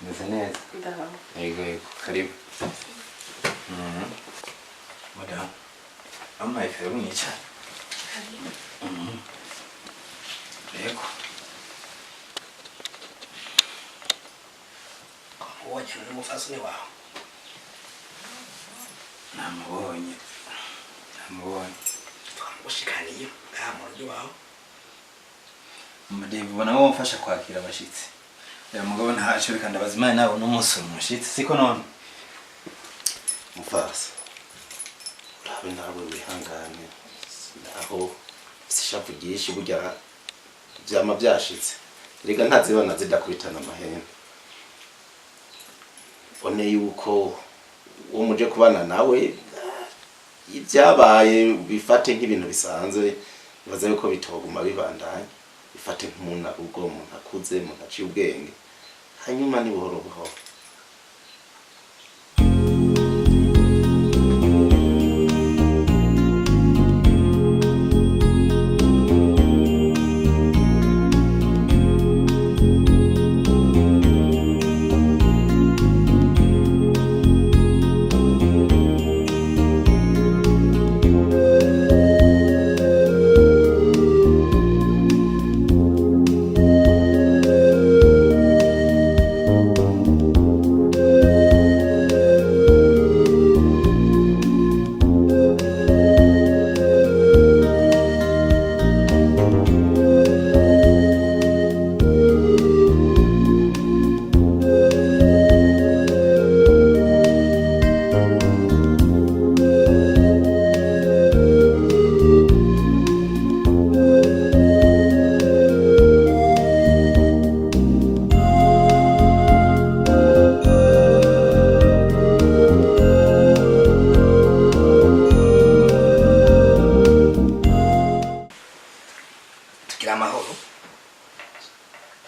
maze neza yego karibu madam amma karibu ni cha yego woje n'umufasoni wawe namubonye twamushikaniye ngahamuryo wawe Mudebe bona wo mfasha kwakira abashitsi ya mugabo ntacho reka ndabazimana nabo n'umunsi umushitsi siko none mufasa urabe nawe wihangane aho sishavugisha burya byama byashitse rega ntazibana zidakubitana amahembe one yuko wo muje kubana nawe ibyabaye bifate nk'ibintu bisanzwe bibaza yuko bitoguma bibandanye bifate nk'umuntu ubwo umuntu akuze umuntu aciye ubwenge hanyuma ni buhoro buhoro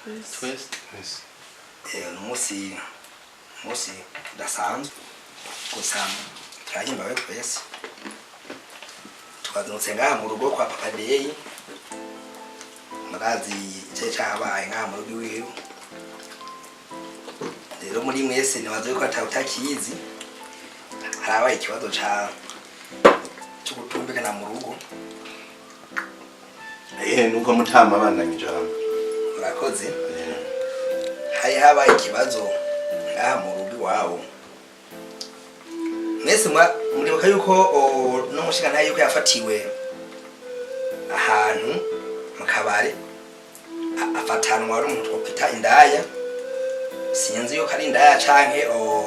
twese n'umunsi udasanzwe gusa turahimbawe twese twazindutse ngaha mu rugo kwa Papa Deyi murazi icyo cyabaye ngaha mu rugo iwiwe rero muri mwese nibaze ko utakizi harabaye ikibazo cyo gutumbikana mu rugo nuko mutama abandanye ijambo murakoze hari habaye ikibazo ngaha mu rugo iwabo mwese muribuka yuko n'umushinga yuko yafatiwe ahantu mu kabare afatanwa ari umuntu twokwita indaya sinzi yuko ari indaya canke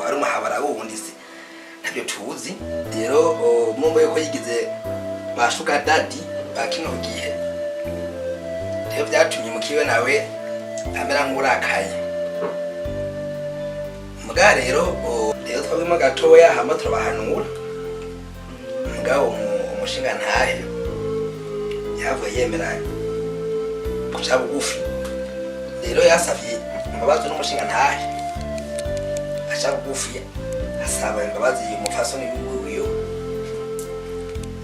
ari umuhabara wundi se ntabyo tuzi rero mumbo yuko yigize bashuka dadi bakino gihe rero byatumye mukiwe nawe amera nk'urakaye mbwa rero twabimo gatoya hama turabahanura ngaho umushinga ntahe yavuye yemera kuca bugufi rero yasavye imbabazi n'umushinga ntahe aca bugufi asaba imbabazi umupfasoni wiwe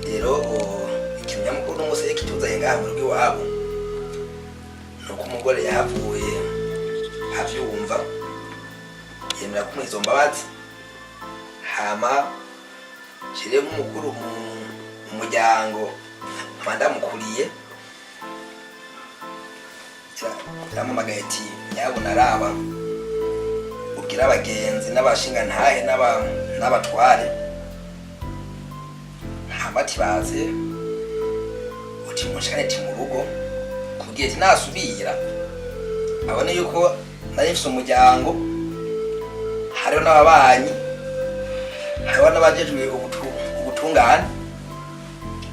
rero ikinyamukuru n'umunsi kituzanye ngaha mu rugo iwabo nuko umugore yahavuye avyumva yemera kumuha izo mbabazi hama shire nk'umukuru mu muryango ndamukuriye yaramamagaye ati nyabona araba ubwira abagenzi n'abashinga ntahe n'abatware hama ati baze uti mushikane ti mu rugo kugiye ati nasubira abone yuko nari mfise umuryango hariho n'ababanyi hariho n'abajejwe ubutungane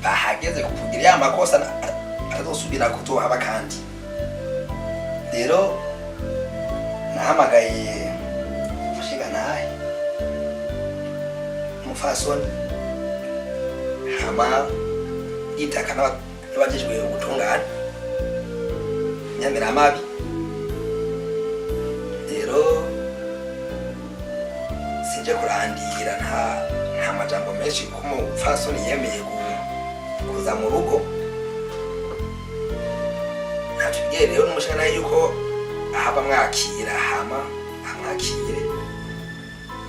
bahageze kukugira ya makosa azosubira kutohaba kandi rero nahamagaye umushinga ntahe umupfasoni hama yitaka n'abajejwe ubutungane Nyamiramabi rero sinje kurandira nta majambo menshi ko umupfasoni yemeye kuza mu rugo natubwiye rero n'umushinga nawe yuko ahaba mwakira hama amwakire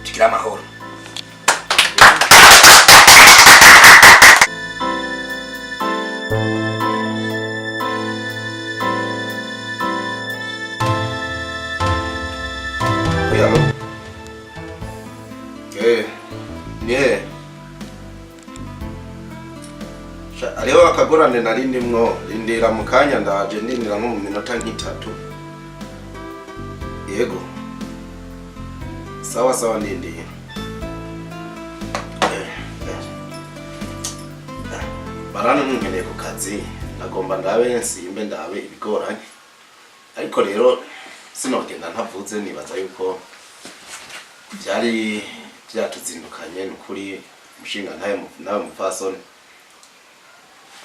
tugira amahoro hariho akagorane nari ndimwo rindira mu kanya ndaje ndindira nko mu minota nk'itatu yego sawa ndindiye barana nkeneye ku kazi nagomba ndabe nsimbe ndabe ibigoranye ariko rero sinogenda ntavuze nibaza yuko byari byatuzindukanye n'ukuri umushinga nawe mupfasoni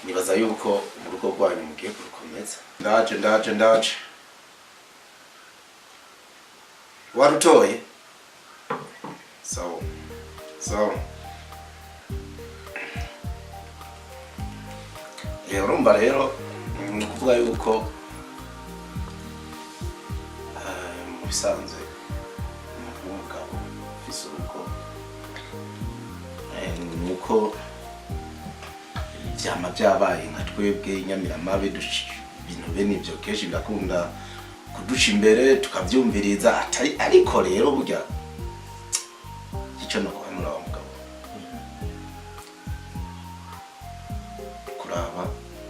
nibaza yuko mu rugo rwanyu mugiye kurukomeza ndaje warutoye sawa urumva rero ni ukuvuga yuko mu bisanzwe umuntu w'umugabo ufise urugo nuko byama byabaye nka twebwe Nyamiramabi ibintu bene ibyo kenshi birakunda kudusha imbere tukabyumviriza ariko rero burya icyo no kuhanura wa mugabo kuraba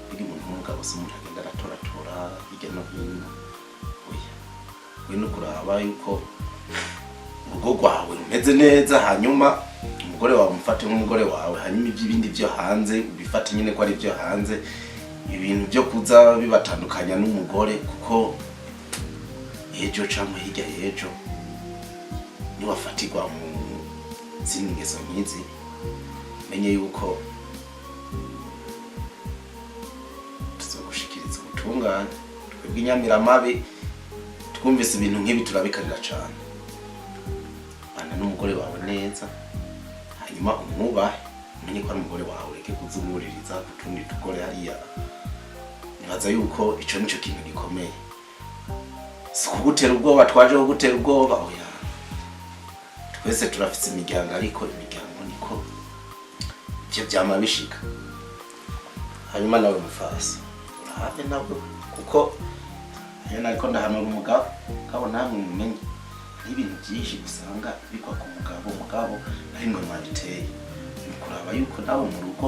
biri umuntu w'umugabo se umuntu agenda aratoratora hirya no hino we no kuraba yuko urugo rwawe rumeze neza hanyuma umugore wawe umufate nk'umugore wawe hanyuma iby'ibindi byo hanze ubifate nyine ko ari byo hanze ibintu byo kuza bibatandukanya n'umugore kuko ejo cyangwa hirya y'ejo niwafatirwa mu zindi ngeso nk'izi menye yuko tuzogushikiriza ubutungane twebwe Nyamiramabi twumvise ibintu nk'ibi turabikarira cyane. Bana n'umugore wawe neza hanyuma umwubahe umenye ko ari umugore wawe reke kuzumuririza utundi tugore hariya. Nibaza yuko ico nico kintu gikomeye. Si kugutera ubwoba twaje kugutera ubwoba oya. Twese turafite imiryango ariko imiryango niko ivyo byama bishika. Hanyuma nawe mufasi urabe nawe kuko yena ariko ndahanura umugabo kabo namwe mumenye n'ibintu byinshi usanga bikwa ku mugabo ari mwe mwanditeye kuraba yuko nawe mu rugo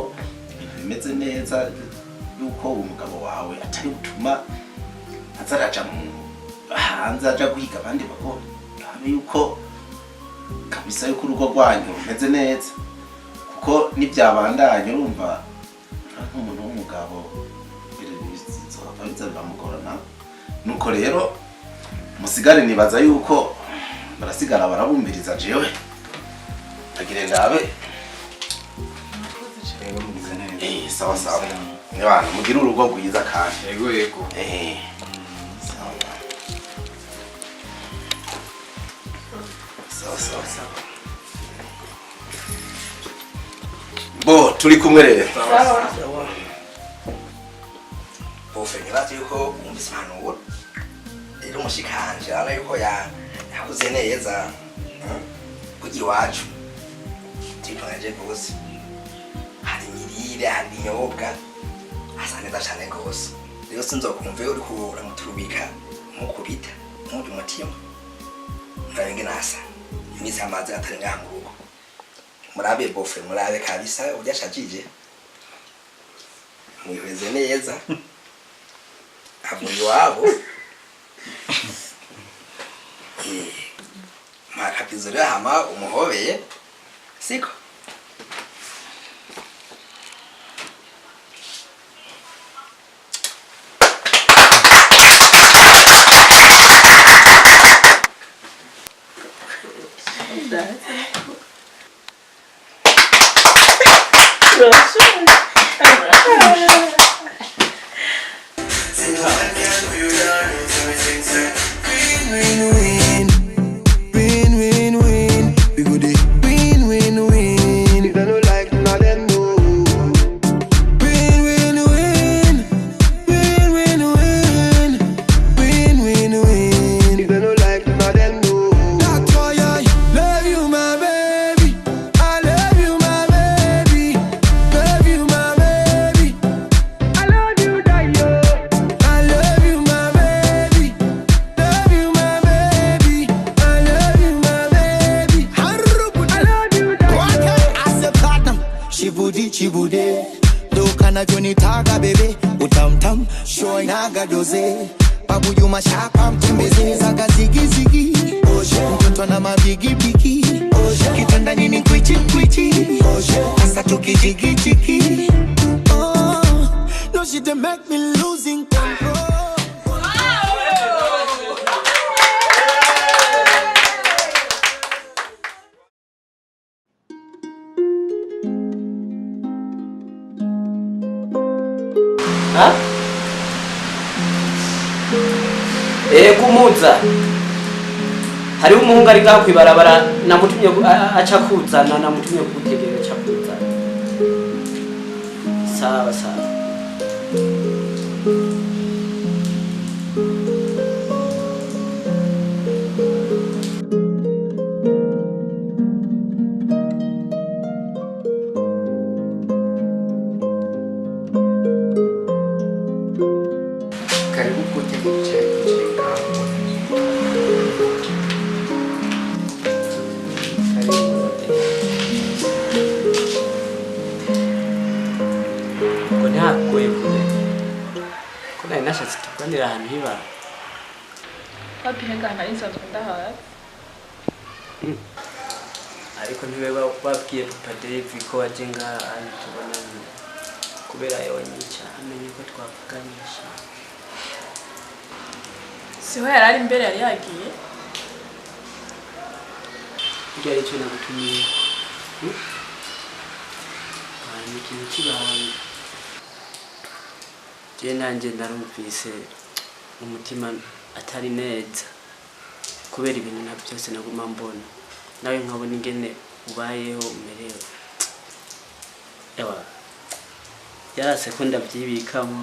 ibintu bimeze neza yuko umugabo wawe atari gutuma azaraja mu hanze aja guhiga abandi bagore urabe yuko kabisa yuko urugo rwanyu rumeze neza kuko nibyabandanye urumva nk'umuntu w'umugabo bamugorana nuko rero musigare nibaza yuko barasigara barabumbiriza jewe agire ndabe sawa sawa nibana mugira urugo rwiza kandi yego sawa bo turi kumwe rero bofe nibaze yuko umvise impanuro rero umushikanje ara yuko yakuze neza kugira iwacu tipangaje gose hari imirire hari inyobwa asa neza cyane gose rero sinzokumva uri kubura muturubika mukubita muri umutima murabe nasa imisi amazi atari ngaha mu rugo murabe bofe murabe kabisa uryashajije mwihweze neza havuye wabo makapizo rero hama umuhobeye siko chibude dokana joni taga bebe utamtam shoy naga doze babu yuma shapa mtembeze zaga zigi zigi mtoto na mabigi bigi kitanda nini kwichi kwichi asa tukijigi jigi no she dey make me losing control. Kumuza hariho umuhungu ari gaho kwibarabara namutumye aca kuzana namutumye kugutegera aca kuzana sawa sawa karibu kutegera nashatse tuganira ahantu hiba wapire ngana insanzwe ndahaye ariko ntiwe babwiye Papa Dave ko waje ngaha tubona kubera yonyica amenye ko twavuganisha siho yarari imbere yari yagiye byari cyo nagutumiye ni ikintu kibanga je nanje narumvise umutima atari neza kubera ibintu na byose naguma mbona nawe nkabona ingene ubayeho umerewe yarase ko ndabyibikamo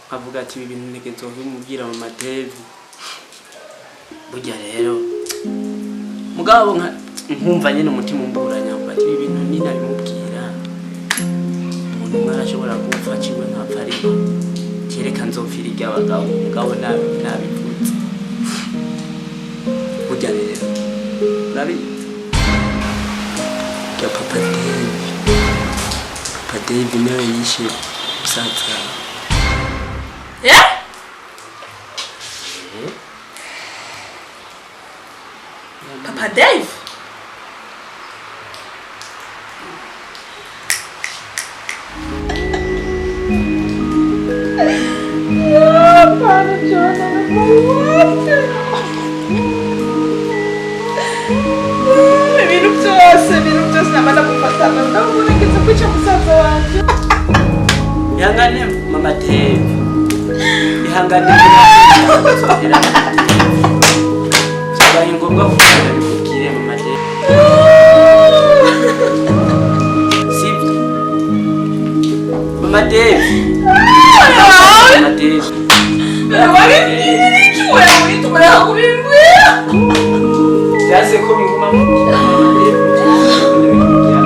nkavuga ati ibi bintu ntegezo kubimubwira mu David burya rero mugabo nkumva nyine umutima umburanya ati ibi bintu ni nabimubwira umuntu mwarashobora gupfa kimwe nkapfa ariko kereka nzopfira iry'abagabo mugabo nabivutse burya rero urabizi ya Papa Dave nawe yishe musaza Papa Dave? Ibintu byose namara gufatana ndabona ngize kwica musaza wanje. Ihangane Mama Dave. Ihangane. Cyabaye ngombwa kugira bikubwire Mama Dave. Sibyo. Mama Dave. Mama Dave. Wari iki wewe witumara kubimbwira? Yase ko binguma mu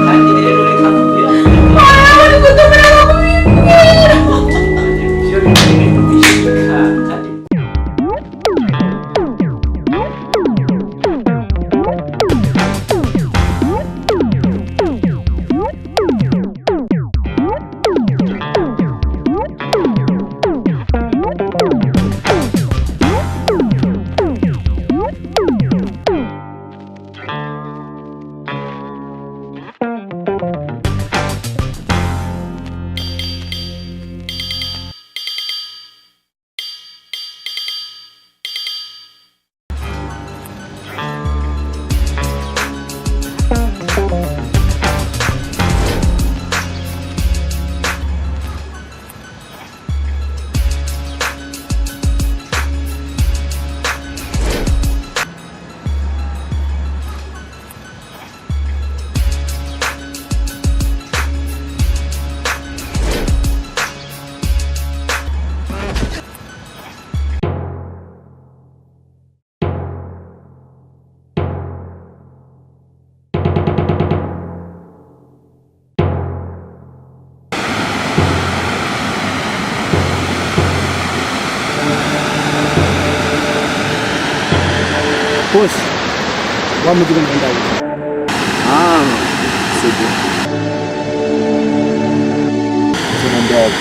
kandi rero reka kubwira. Wari kutumara kubimbwira. Byo bintu bishika kandi Boss, wa muzigo ndaye. C'est bon. C'est mon dad.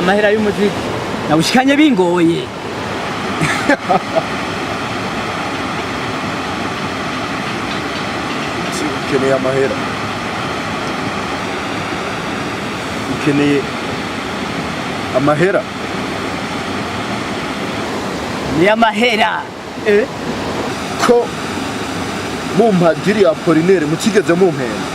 amahera y'umuzigo nawushikanye bingoye. Ukeneye amahera. Ukeneye amahera. Ni amahera. Ko mumpadiri Apollinaire mutigeze mumpera.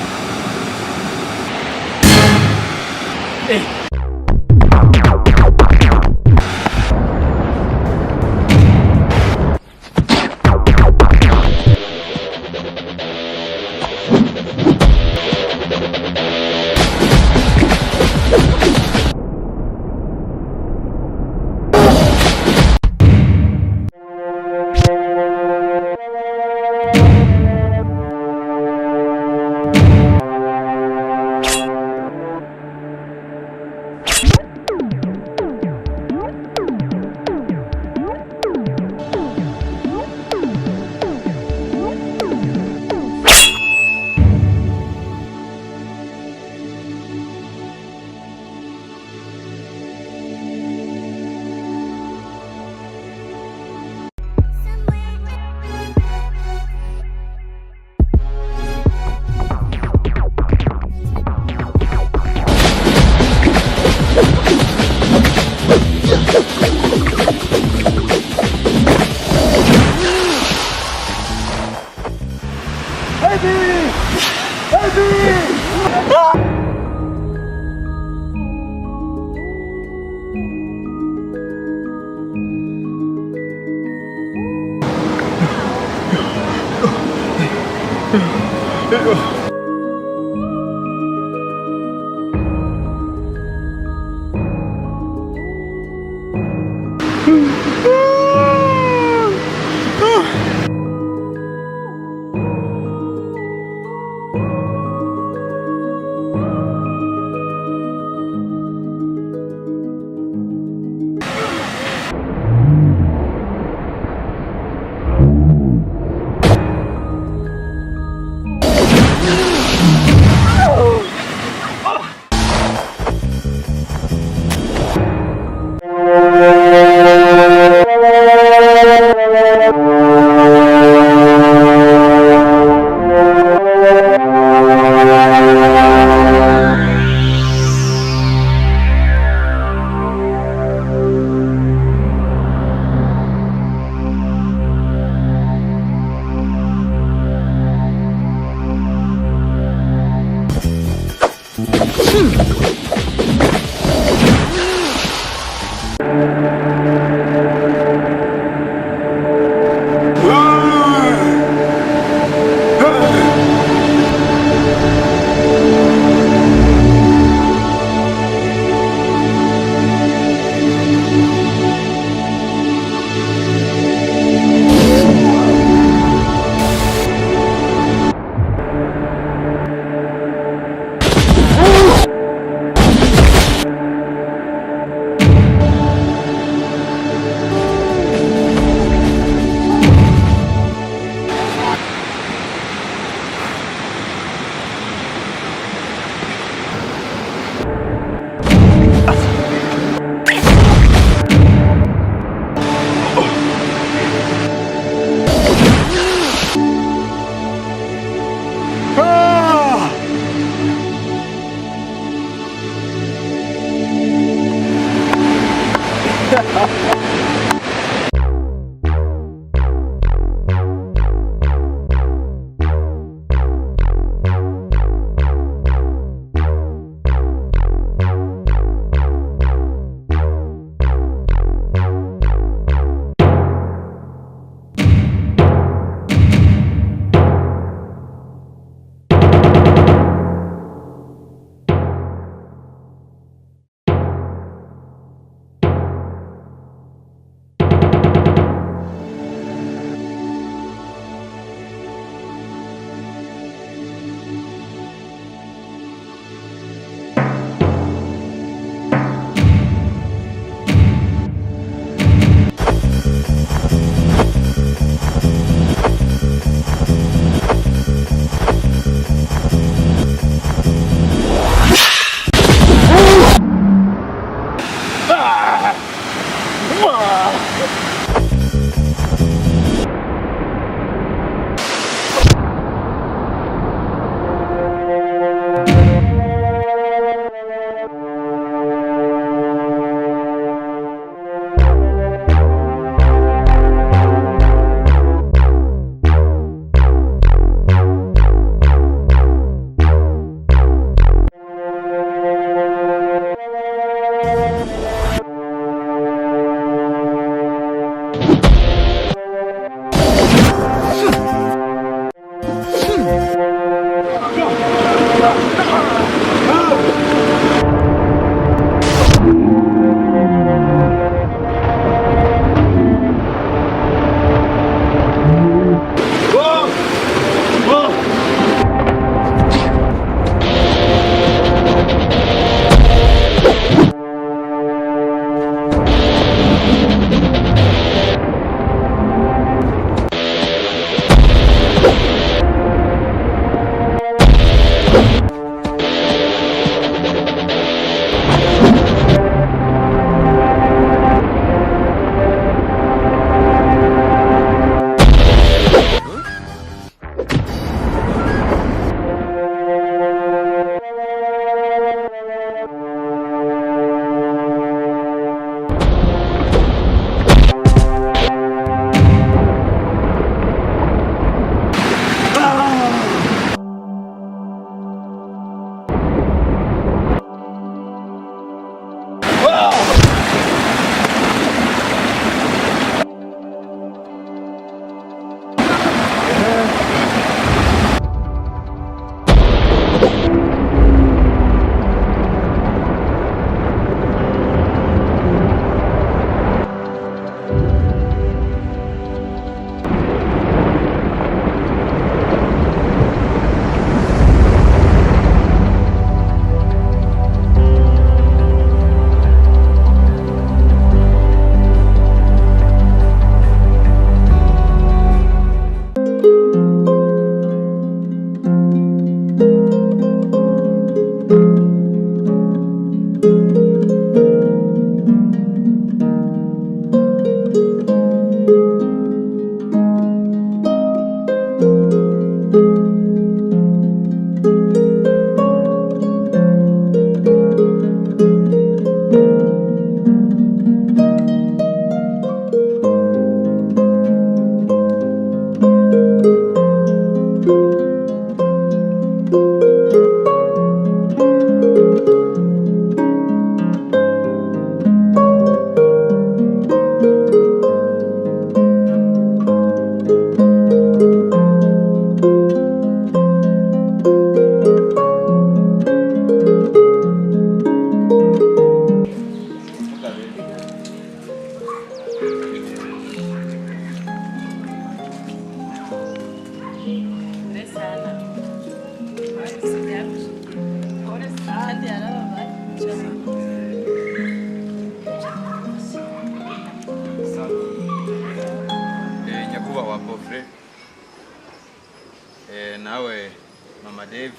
Dave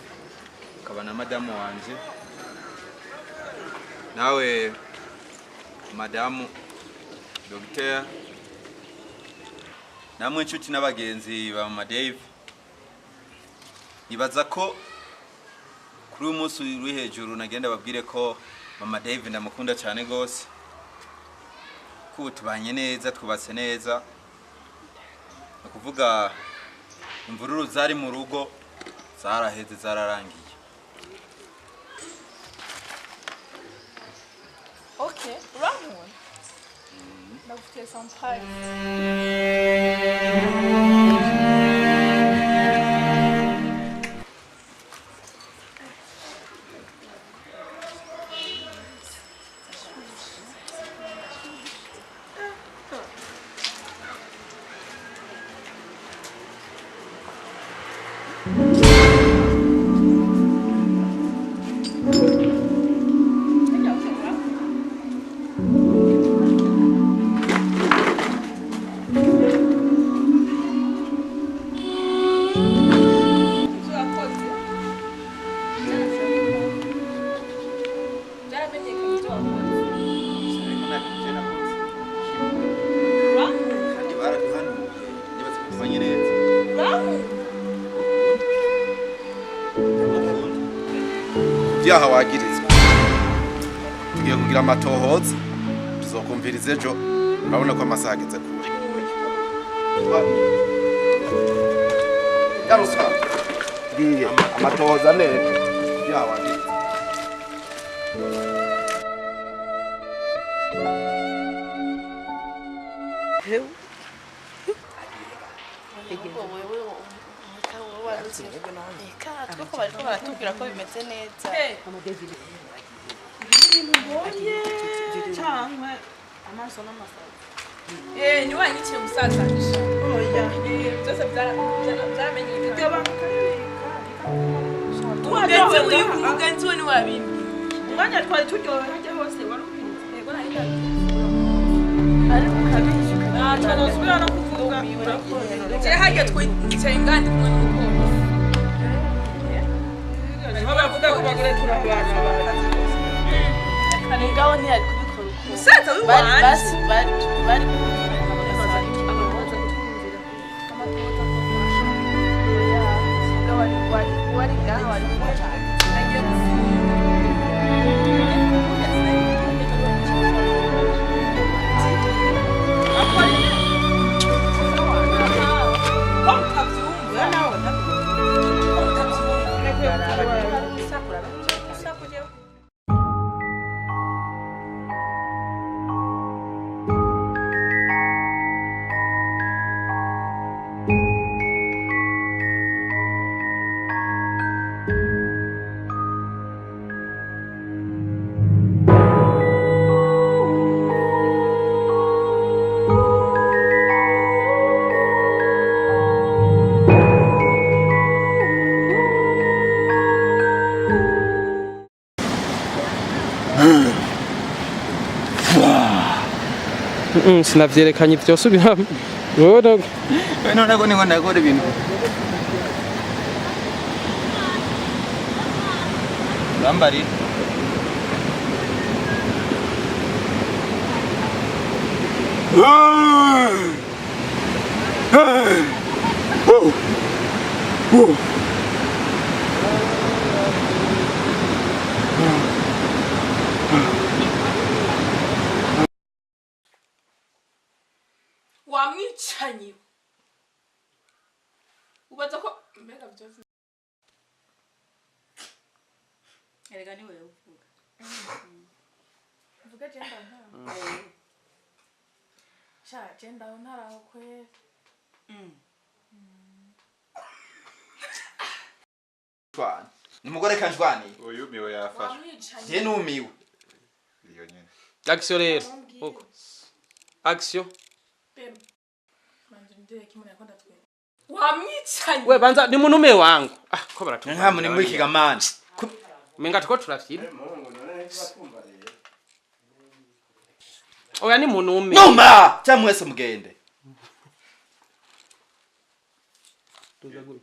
ukaba na madamu wanje nawe madamu Dr. namwe inshuti n'abagenzi ba Mama Dave nibaza ko kuri uyu munsi uri hejuru nagenda babwire ko Mama Dave ndamukunda cyane gose ko tubanye neza twubatse neza kuvuga imvururu zari mu rugo zaraheze zararangiye. Okay, Ramon. Nagufitiye surprise. Vyaha wagirizwa tugiye kugira amatohoza tuzokumviriza ejo urabona ko amasaha ageze kure yarusa giye amatohoza neza vyaha wagirizwa Twako bariko baratubwira ko bimeze neza. Mbonye cyangwa amaso n'amasazi. Ni wanyiciye umusaza nisha. Oya. Byose byaramenyekana. Umugenzi we ni wabimbi. Umwanya twari turyohe hajya hose wari ubizi. Yego nari ndabizi. Ari ukabije. Ntanosubira no kuvuga. Je hajya twicaye ngandi kumwe n'umukobwa. Bavuga ko bagore turabana bakazi bose. Kanigabo ntiyari kubikora uko. Musaza w'iwanje. Bari wari ngaho wari Sinavyerekanye byose ubihama. None ko ningo ndakora ibintu. Rambari. Wamwicanyi. Ubaza ko mbega byose. Erega ni wewe uvuga. Uvuga jenda nta. Sha jenda ntaraho kwe. Twana. Nimugore kanjwani. Uyu miwe yafashe. Je numiwe. Iyo nyene. Action rero. Uko. Action. Wamwicanyi. We banza ni munume wangu. Ko baratumva. Nkamu ni muri kigamani. Menga tuko turafira. Oya ni munume. Numa! Cyamwese mugende. Tuza guri.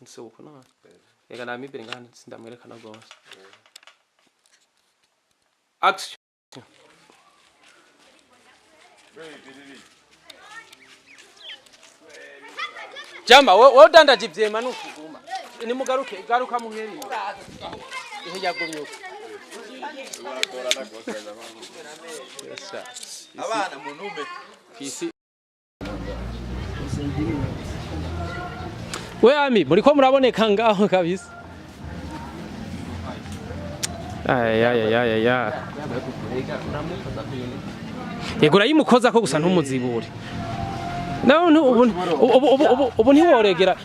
Nsoko na. Ega nami imbere ngana sindamwerekana gose. Action. Jamba wo dandaje ivyema nukuguma. Ni mugaruke garuka muheri. Ihe yagumyuka. Abana munume. Kisi. We ami muriko muraboneka ngaho kabisa. Aya. Yegura yimukoza ko gusa ntumuzibure. No ubu ntiworegera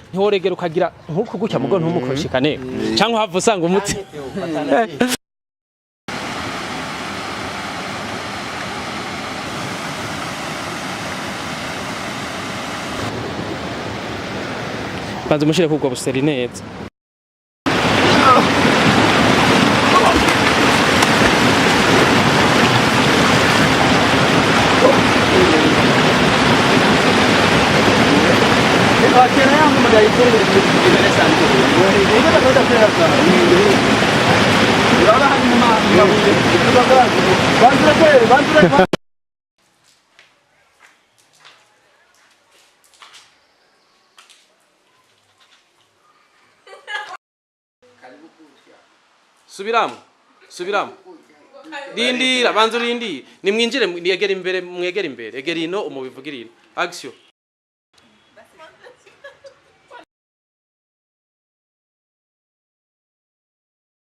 ukagira nkuko gutya mugo ntumukoshikane cyangwa havu usanga umuti. Banza umushire kubwo buseri neza. Subiramo. Lindira, banzo lindi. Nimwinjire mwegera imbere, egera ino umubivugira ino. Action.